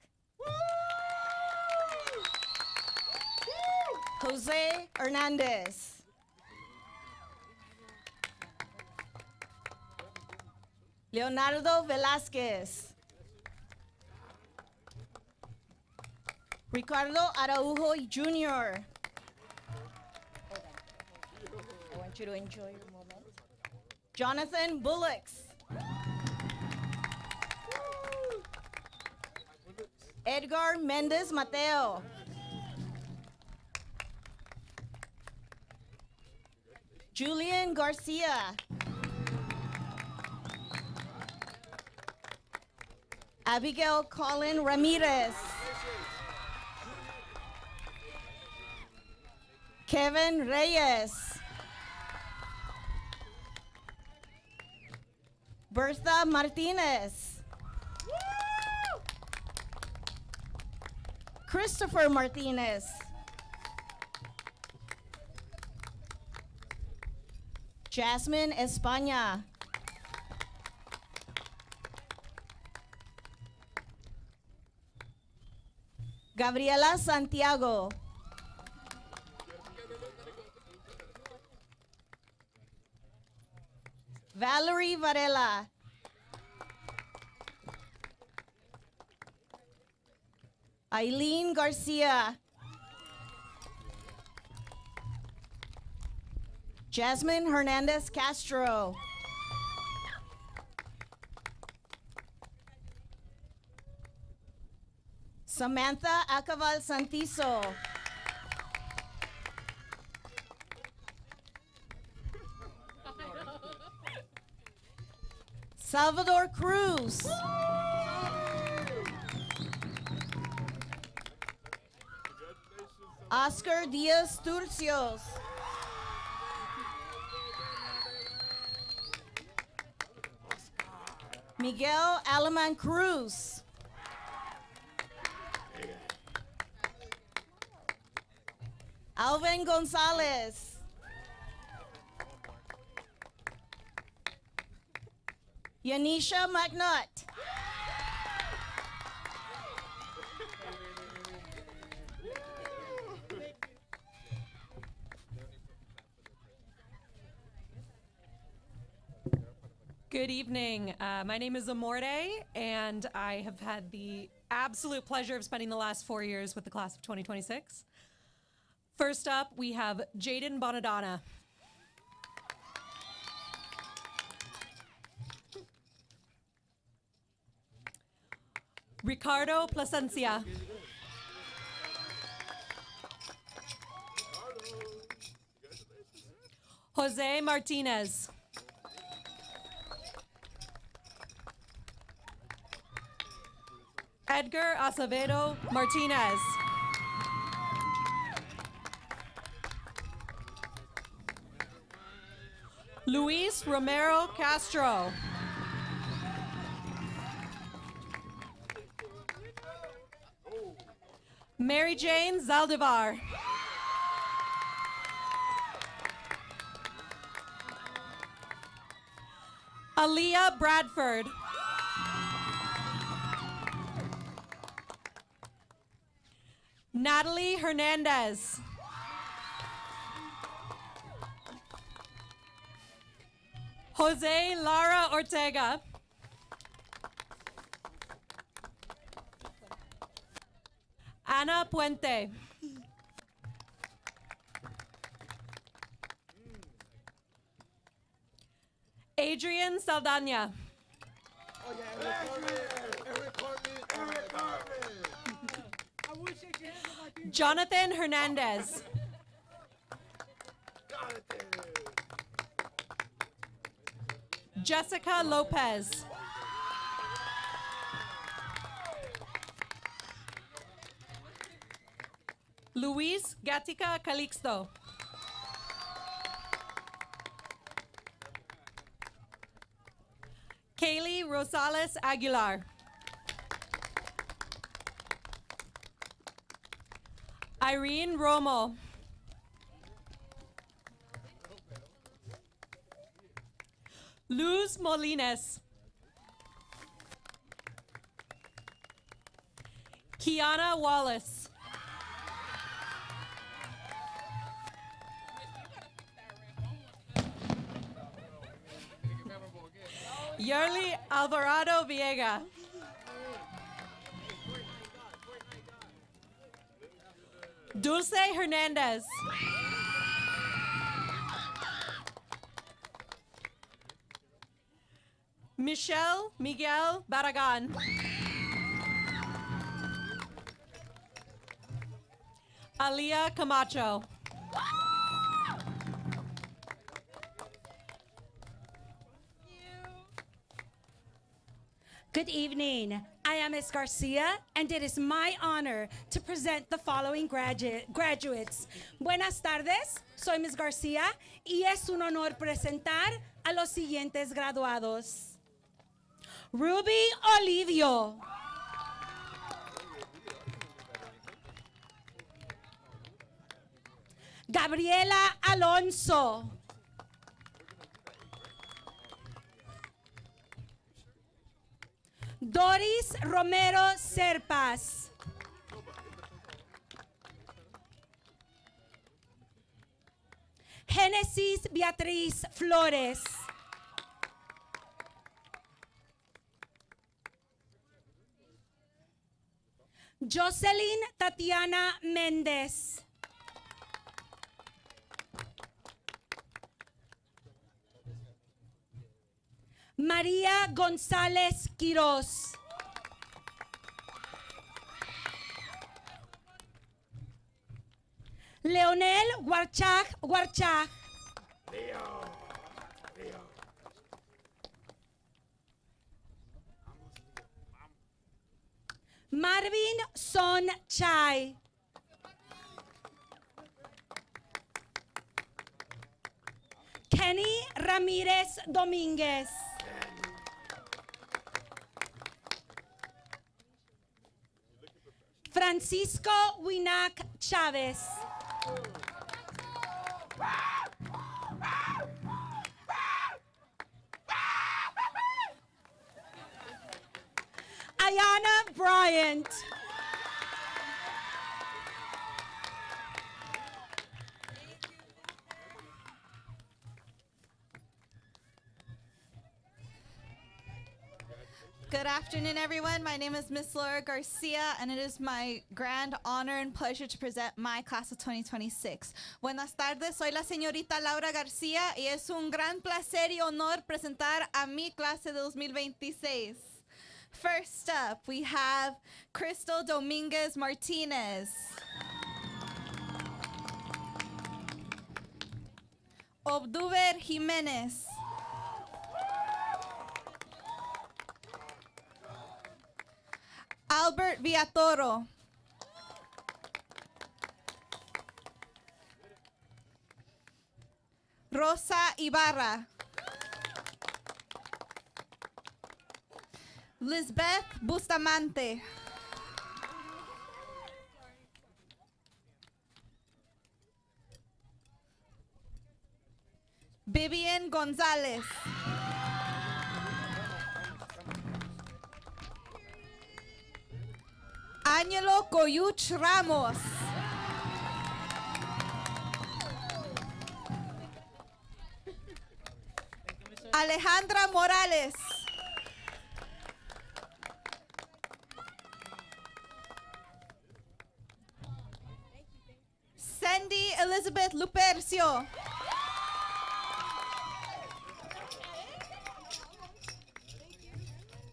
Jose Hernandez. Leonardo Velasquez. Ricardo Araujo Jr. I want you to enjoy your moment. Jonathan Bullocks. Edgar Mendez Mateo. Julian Garcia. Abigail Colin Ramirez. Kevin Reyes. Bertha Martinez. Christopher Martinez. Jasmine España. Gabriela Santiago. Valerie Varela. Eileen Garcia. Jasmine Hernandez Castro. Samantha Acaval Santizo. Salvador Cruz. Oscar Diaz Turcios. Miguel Alaman Cruz. Alvin Gonzalez. Yanisha McNutt. Good evening. My name is Amorde, and I have had the absolute pleasure of spending the last 4 years with the class of 2026. First up, we have Jaden Bonadonna. Ricardo Plasencia. Jose Martinez. Edgar Acevedo Martinez. Luis Romero Castro. Mary Jane Zaldivar. Aaliyah Bradford. Natalie Hernandez. Jose Lara Ortega. Ana Puente. Adrian Saldana. Jonathan Hernandez. Jessica Lopez. Luis Gatica Calixto. Kaylee Rosales Aguilar. Irene Romo. Luz Molines. Kiana Wallace. Yerli Alvarado Viega. Dulce Hernandez. Michelle Miguel Barragan. Alia Camacho. Good evening. I am Ms. Garcia, and it is my honor to present the following graduates. Buenas tardes, soy Ms. Garcia, y es un honor presentar a los siguientes graduados. Ruby Olivio. Gabriela Alonso. Doris Romero Serpas. Génesis Beatriz Flores. Jocelyn Tatiana Méndez. María González Quiroz. Leonel Guarchag. Marvin Son Chai. Kenny Ramirez Dominguez. Francisco Winac Chavez. Ayana Bryant. Good afternoon, everyone. My name is Miss Laura Garcia, and it is my grand honor and pleasure to present my class of 2026. Buenas tardes, soy la señorita Laura García, y es un gran placer y honor presentar a mi clase de 2026. First up, we have Crystal Dominguez Martinez. Obduber Jimenez. Albert Villatoro. Rosa Ibarra. Lisbeth Bustamante. Vivian Gonzalez. Angelou Coyuch Ramos. Alejandra Morales. Sandy Elizabeth Lupercio.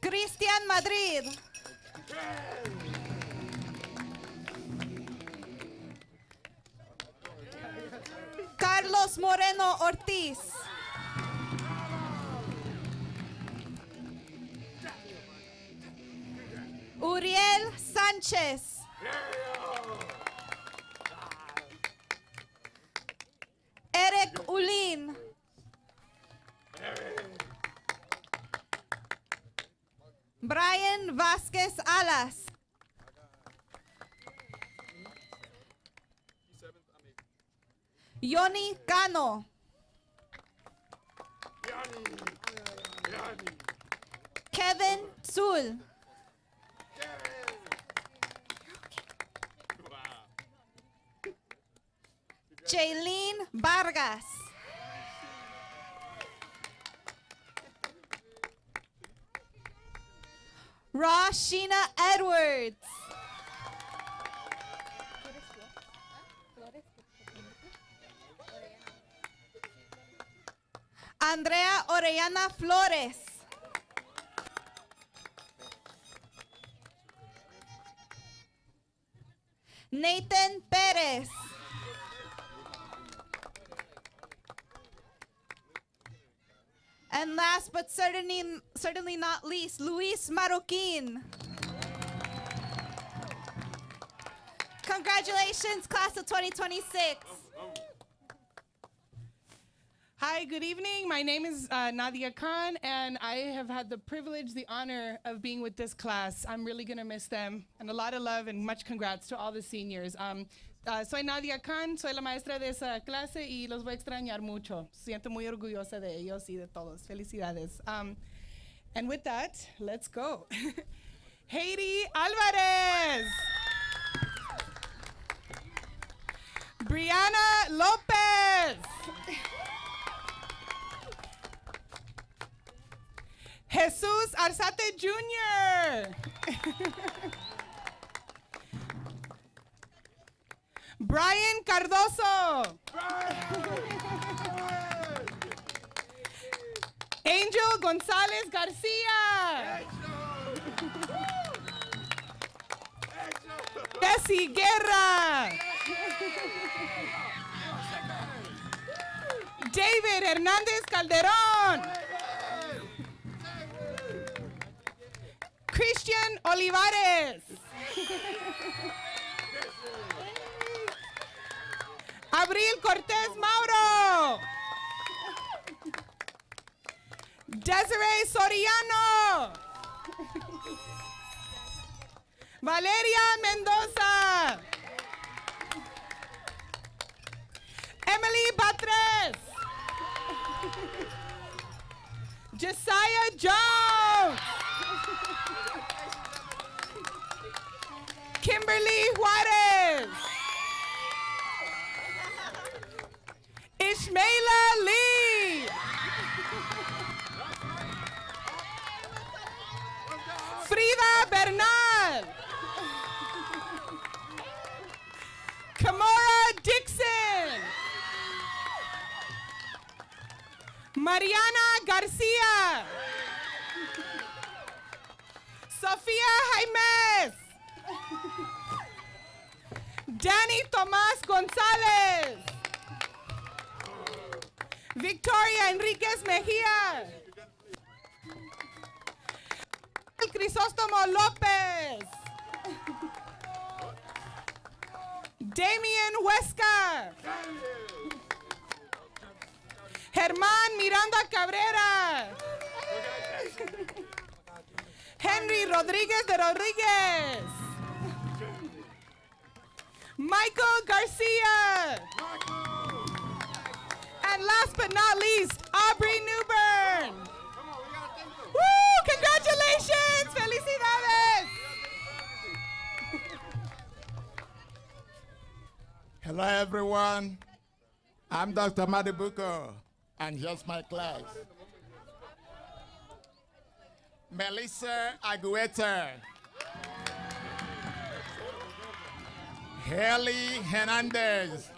Cristian Madrid. Carlos Moreno Ortiz. Uriel Sánchez. Eric Ulin. Brian Vázquez Alas. Yoni Cano. Kevin Sul. Jaylene Vargas. Rashina Edwards. Andrea Orellana Flores. Nathan Pérez. And last but certainly not least, Luis Marroquin. Congratulations, class of 2026. Hi, good evening. My name is Nadia Khan, and I have had the privilege, the honor of being with this class. I'm really going to miss them, and a lot of love and much congrats to all the seniors. Soy Nadia Khan, soy la maestra de esa clase y los voy a extrañar mucho. Siento muy orgullosa de ellos y de todos. Felicidades. And with that, let's go. Haiti Alvarez. Brianna Lopez. Jesus Arzate Jr. Brian Cardoso. Angel Gonzalez Garcia. Bessie Guerra. David Hernandez Calderón. Christian Olivares. Abril Cortez Mauro. Desiree Soriano. Valeria Mendoza. Emily Batres. Josiah Jones. Kimberly Juarez. Ishmaela Lee. Frida Bernal. Kamora Dixon. Mariana Garcia. Sofia Jaimes. Danny Tomas Gonzalez. Victoria Enriquez Mejia. Crisóstomo López. Damian Huesca. Germán Miranda Cabrera. Henry Rodríguez de Rodríguez. Michael Garcia. And last but not least, Aubrey Newburn. Woo! Congratulations! Felicidades! Hello, everyone. I'm Dr. Madibuko, and here's my class. Melissa Agueta. Haley Hernandez.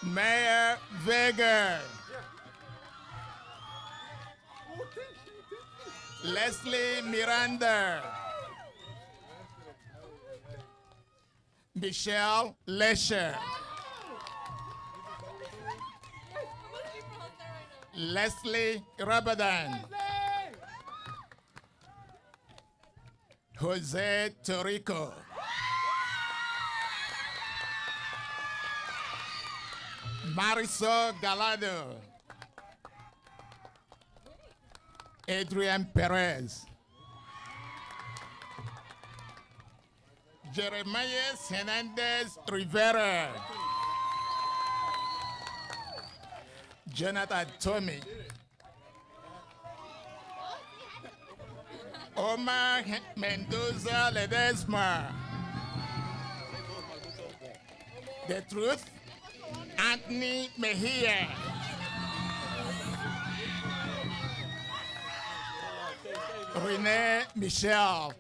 Mayor Vega. Leslie Miranda. Michelle Lesher. Leslie Rabadan. Jose Torrico. Marisol Galado. Adrian Perez. Jeremiah Hernandez Rivera. Jonathan Tommy. Omar Mendoza Ledesma. The Truth, Anthony Mejia. Renee Michelle.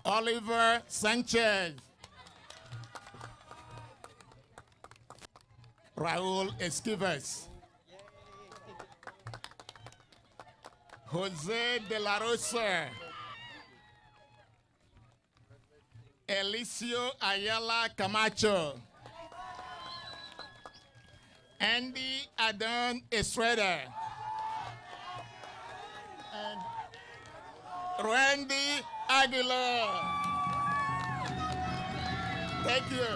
Oliver Sanchez. Raul Esquivas. Jose de la Rosa. Elicio Ayala Camacho. Andy Adon Estrada. And Randy Aguilar. Thank you.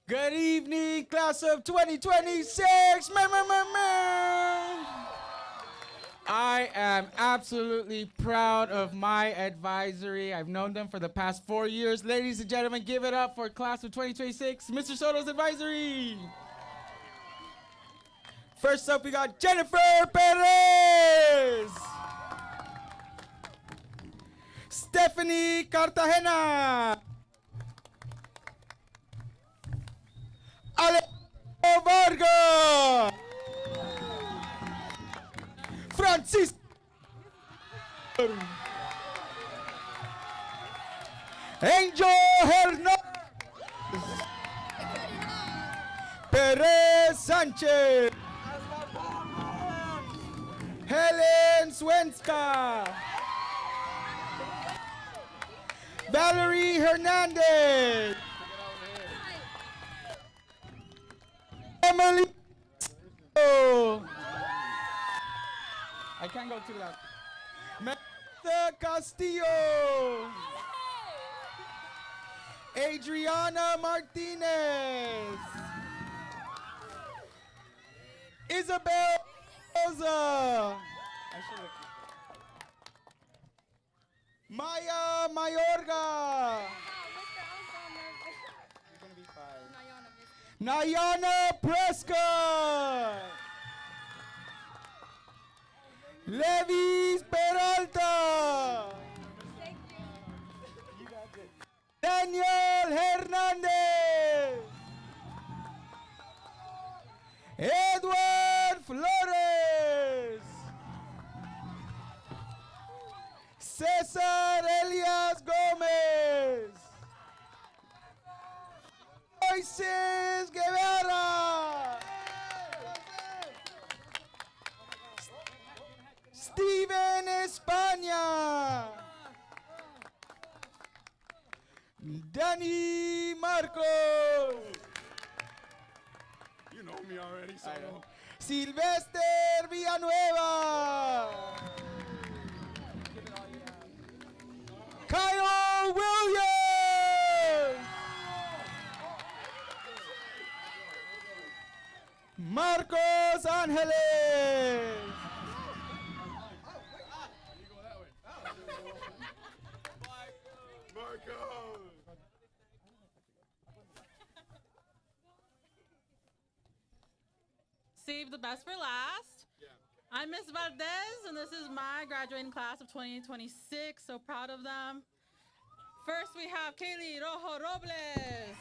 Good evening, class of 2026. I am absolutely proud of my advisory. I've known them for the past 4 years. Ladies and gentlemen, give it up for class of 2026, Mr. Soto's advisory. First up, we got Jennifer Perez. Stephanie Cartagena. Alejandro Vargas. Francisco. Angel Hernandez. Perez Sanchez. Helen Swenska. Valerie Hernandez. Emily. I can't go too loud. Melissa Castillo. Adriana Martinez. Isabel Rosa. Maya Mayorga. Nayana Prescott. Levis Peralta. Daniel Hernandez. Edward Flores. Cesar Elias Gomez. Moises Guevara. Steven España. Danny Marcos. You know me already, Soto. Sylvester Villanueva. Kyle Williams. Marcos Angeles. Save the best for last. I'm Miss Valdez, and this is my graduating class of 2026. So proud of them. First, we have Kaylee Rojo Robles.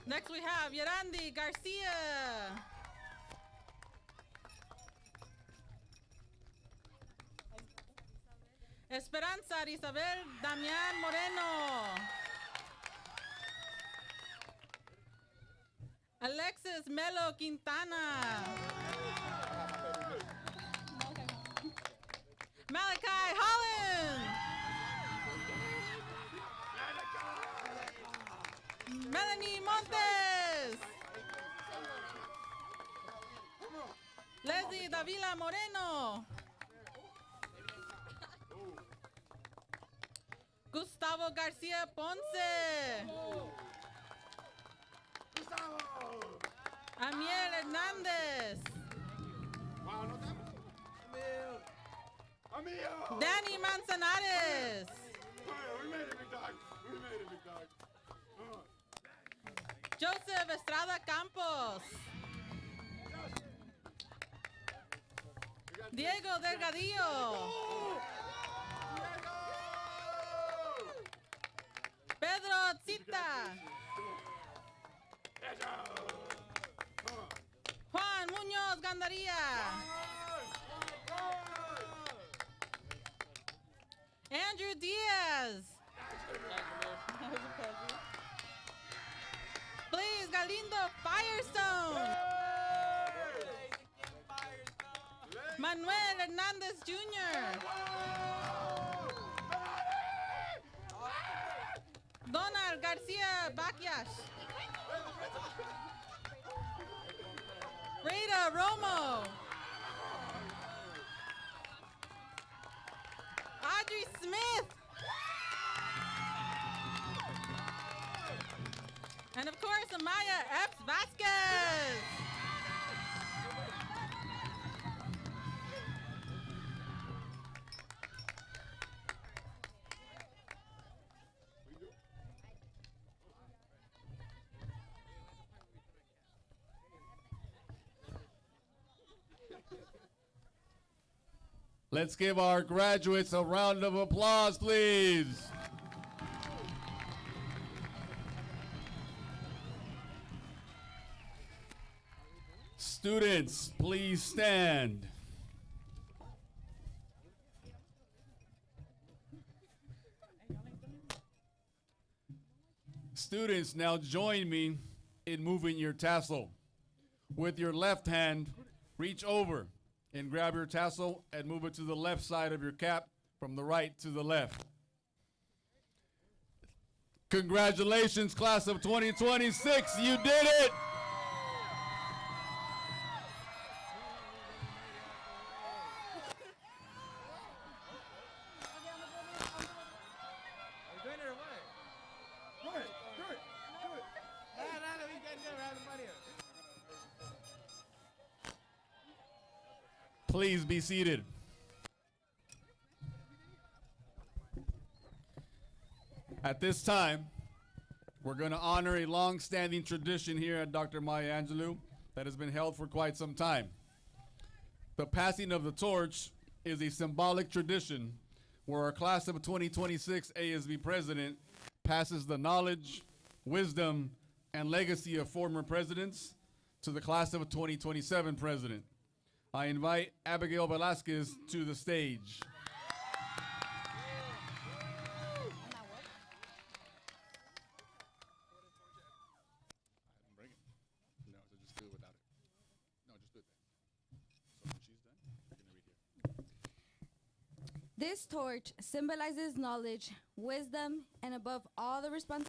Next, we have Yerandi Garcia. Esperanza Isabel Damián Moreno. Alexis Melo Quintana. Malachi Holland. Melanie Montes. Leslie Davila Moreno. Gustavo Garcia Ponce. Amiel Hernandez. Danny Manzanares. Joseph Estrada Campos. Diego Delgadillo. Pedro Zita. Juan Muñoz Gandaría. Andrew Diaz. Blaze Galindo Firestone. Manuel Hernandez Jr. Donald Garcia Baquias. Rada Romo. Audrey Smith. And of course, Amaya Epps Vasquez. Let's give our graduates a round of applause, please. Students, please stand. Students, now join me in moving your tassel. With your left hand, reach over and grab your tassel and move it to the left side of your cap from the right to the left. Congratulations, class of 2026, you did it! Please be seated. At this time, we're going to honor a long-standing tradition here at Dr. Maya Angelou that has been held for quite some time. The passing of the torch is a symbolic tradition where our class of 2026 ASB president passes the knowledge, wisdom, and legacy of former presidents to the class of 2027 president. I invite Abigail Velasquez to the stage. This torch symbolizes knowledge, wisdom, and above all the responsibility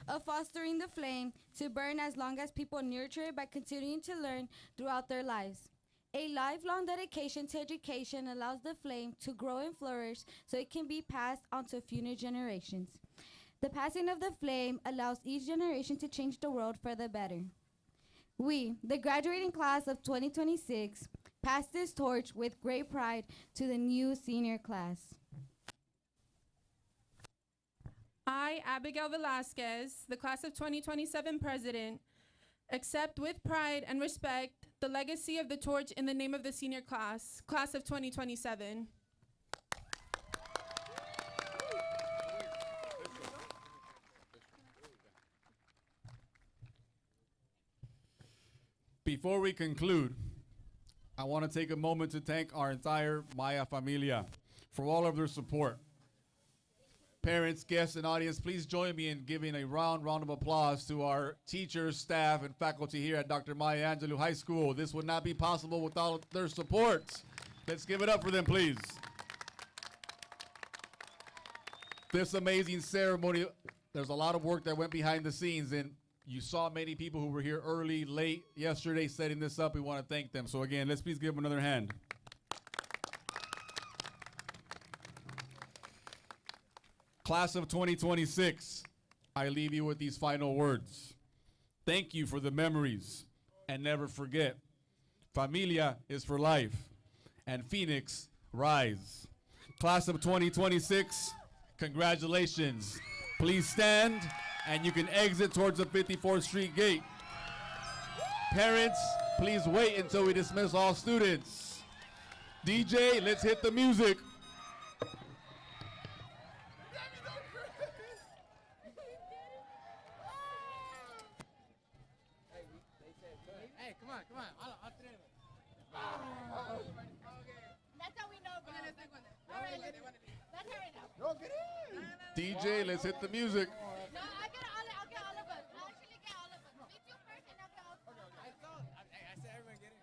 of fostering the flame to burn as long as people nurture it by continuing to learn throughout their lives. A lifelong dedication to education allows the flame to grow and flourish so it can be passed on to future generations. The passing of the flame allows each generation to change the world for the better. We, the graduating class of 2026, pass this torch with great pride to the new senior class. I, Abigail Velasquez, the class of 2027 president, accept with pride and respect the legacy of the torch in the name of the senior class, class of 2027. Before we conclude, I want to take a moment to thank our entire Maya familia for all of their support. Parents, guests, and audience, please join me in giving a round of applause to our teachers, staff, and faculty here at Dr. Maya Angelou High School. This would not be possible without their support. Let's give it up for them, please. This amazing ceremony, there's a lot of work that went behind the scenes, and you saw many people who were here early, late, yesterday setting this up. We want to thank them. So again, let's please give them another hand. Class of 2026, I leave you with these final words. Thank you for the memories, and never forget, familia is for life, and Phoenix, rise. Class of 2026, congratulations. Please stand, and you can exit towards the 54th Street gate. Parents, please wait until we dismiss all students. DJ, let's hit the music. Hey, come on, come on. That's how we know, bro. All right, let's hurry now. No, get in. DJ, let's hit the music. No, I'll get all of us. I'll actually get all of us. Me too first, and I'll get all of us. I said everyone get in.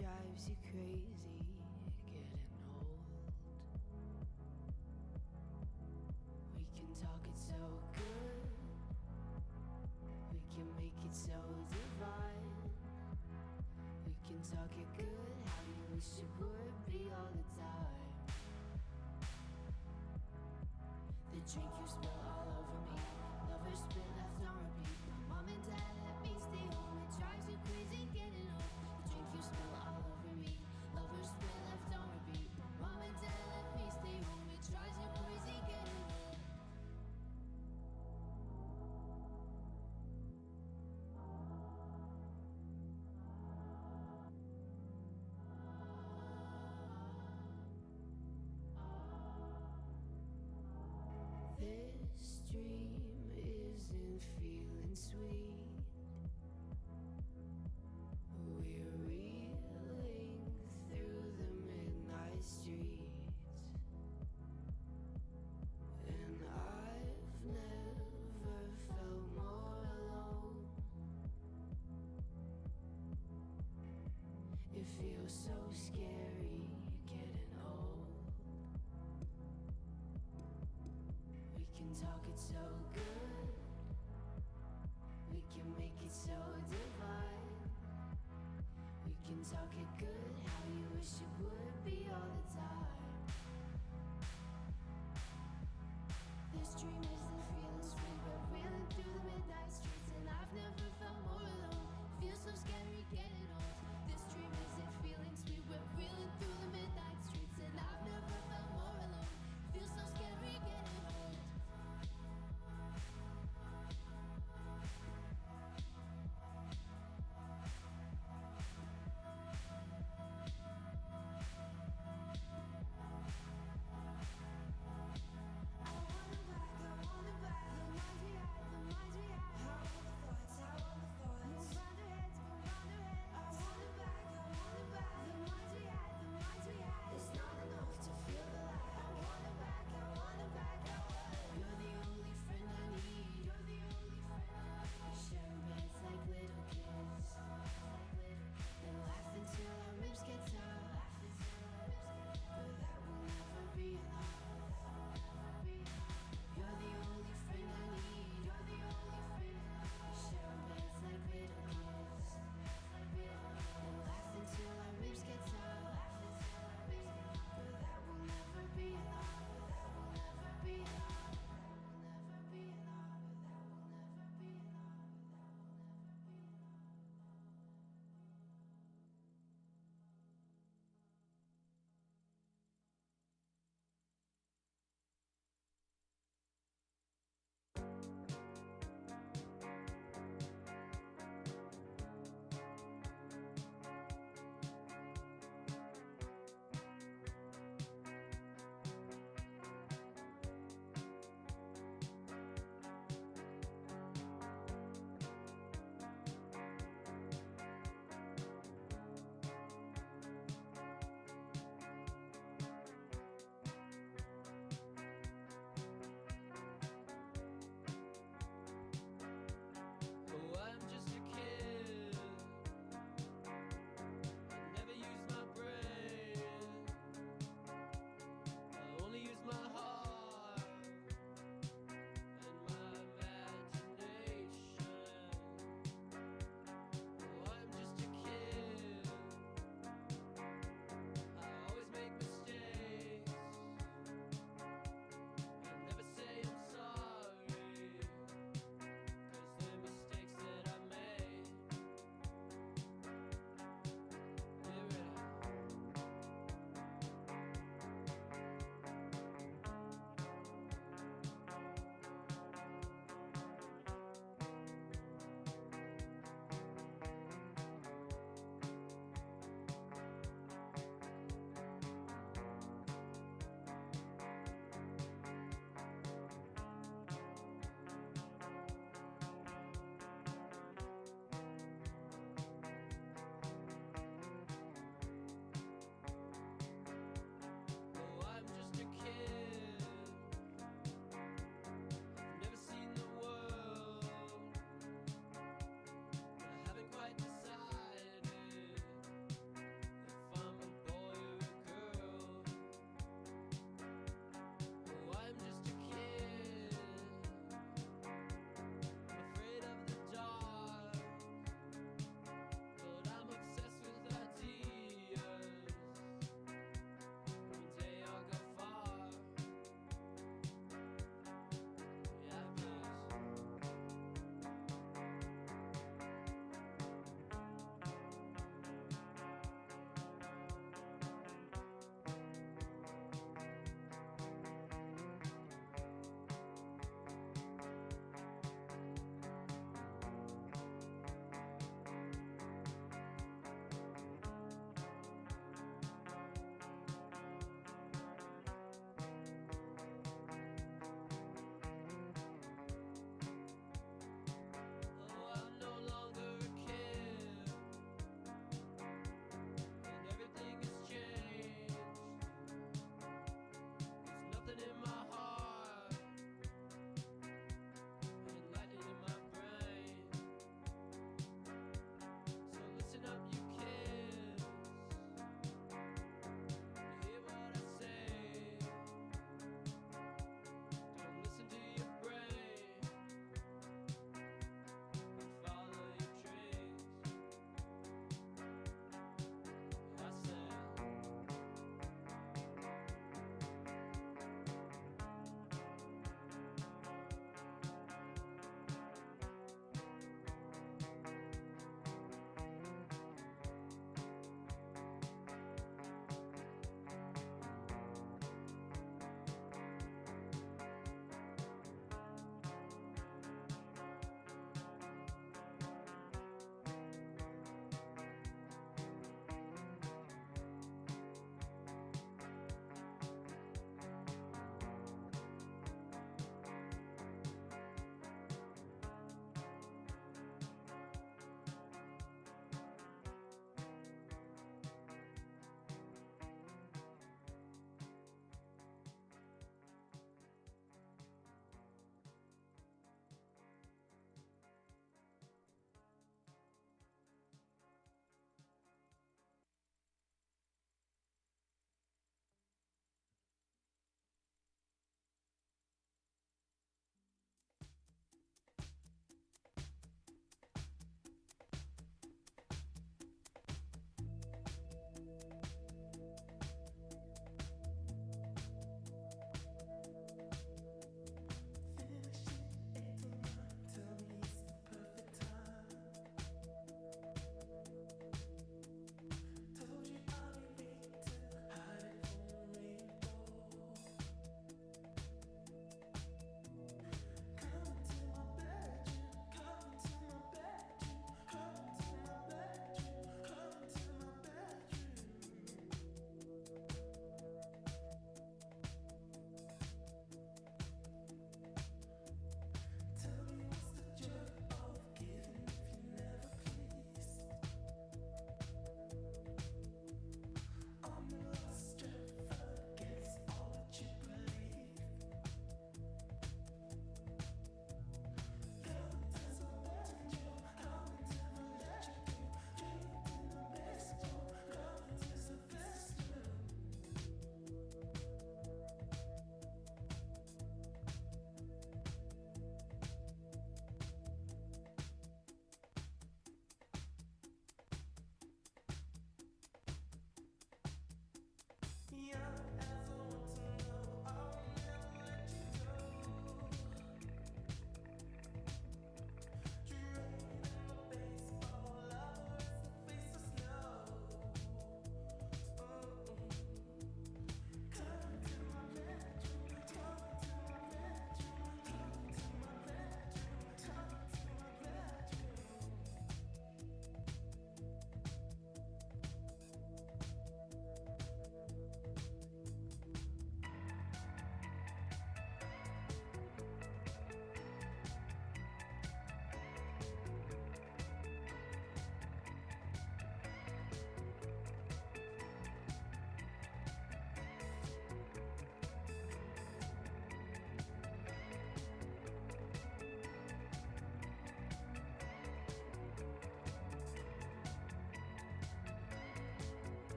drives you crazy getting old. We can talk it so good, we can make it so divine. We can talk it good, how you wish it would be all the time. The drink you spill all over me, lovers spit left on repeat. My mom and dad let me stay home, it drives you crazy getting old. The drink you spill all over me, lovers spit left on repeat. My mom and dad let me stay home, it drives you crazy getting old. This dream isn't feeling sweet. We're reeling through the midnight streets, and I've never felt more alone. It feels so scary getting old. We can talk it so good, we can make it so divine. We can talk it good, how you wish it would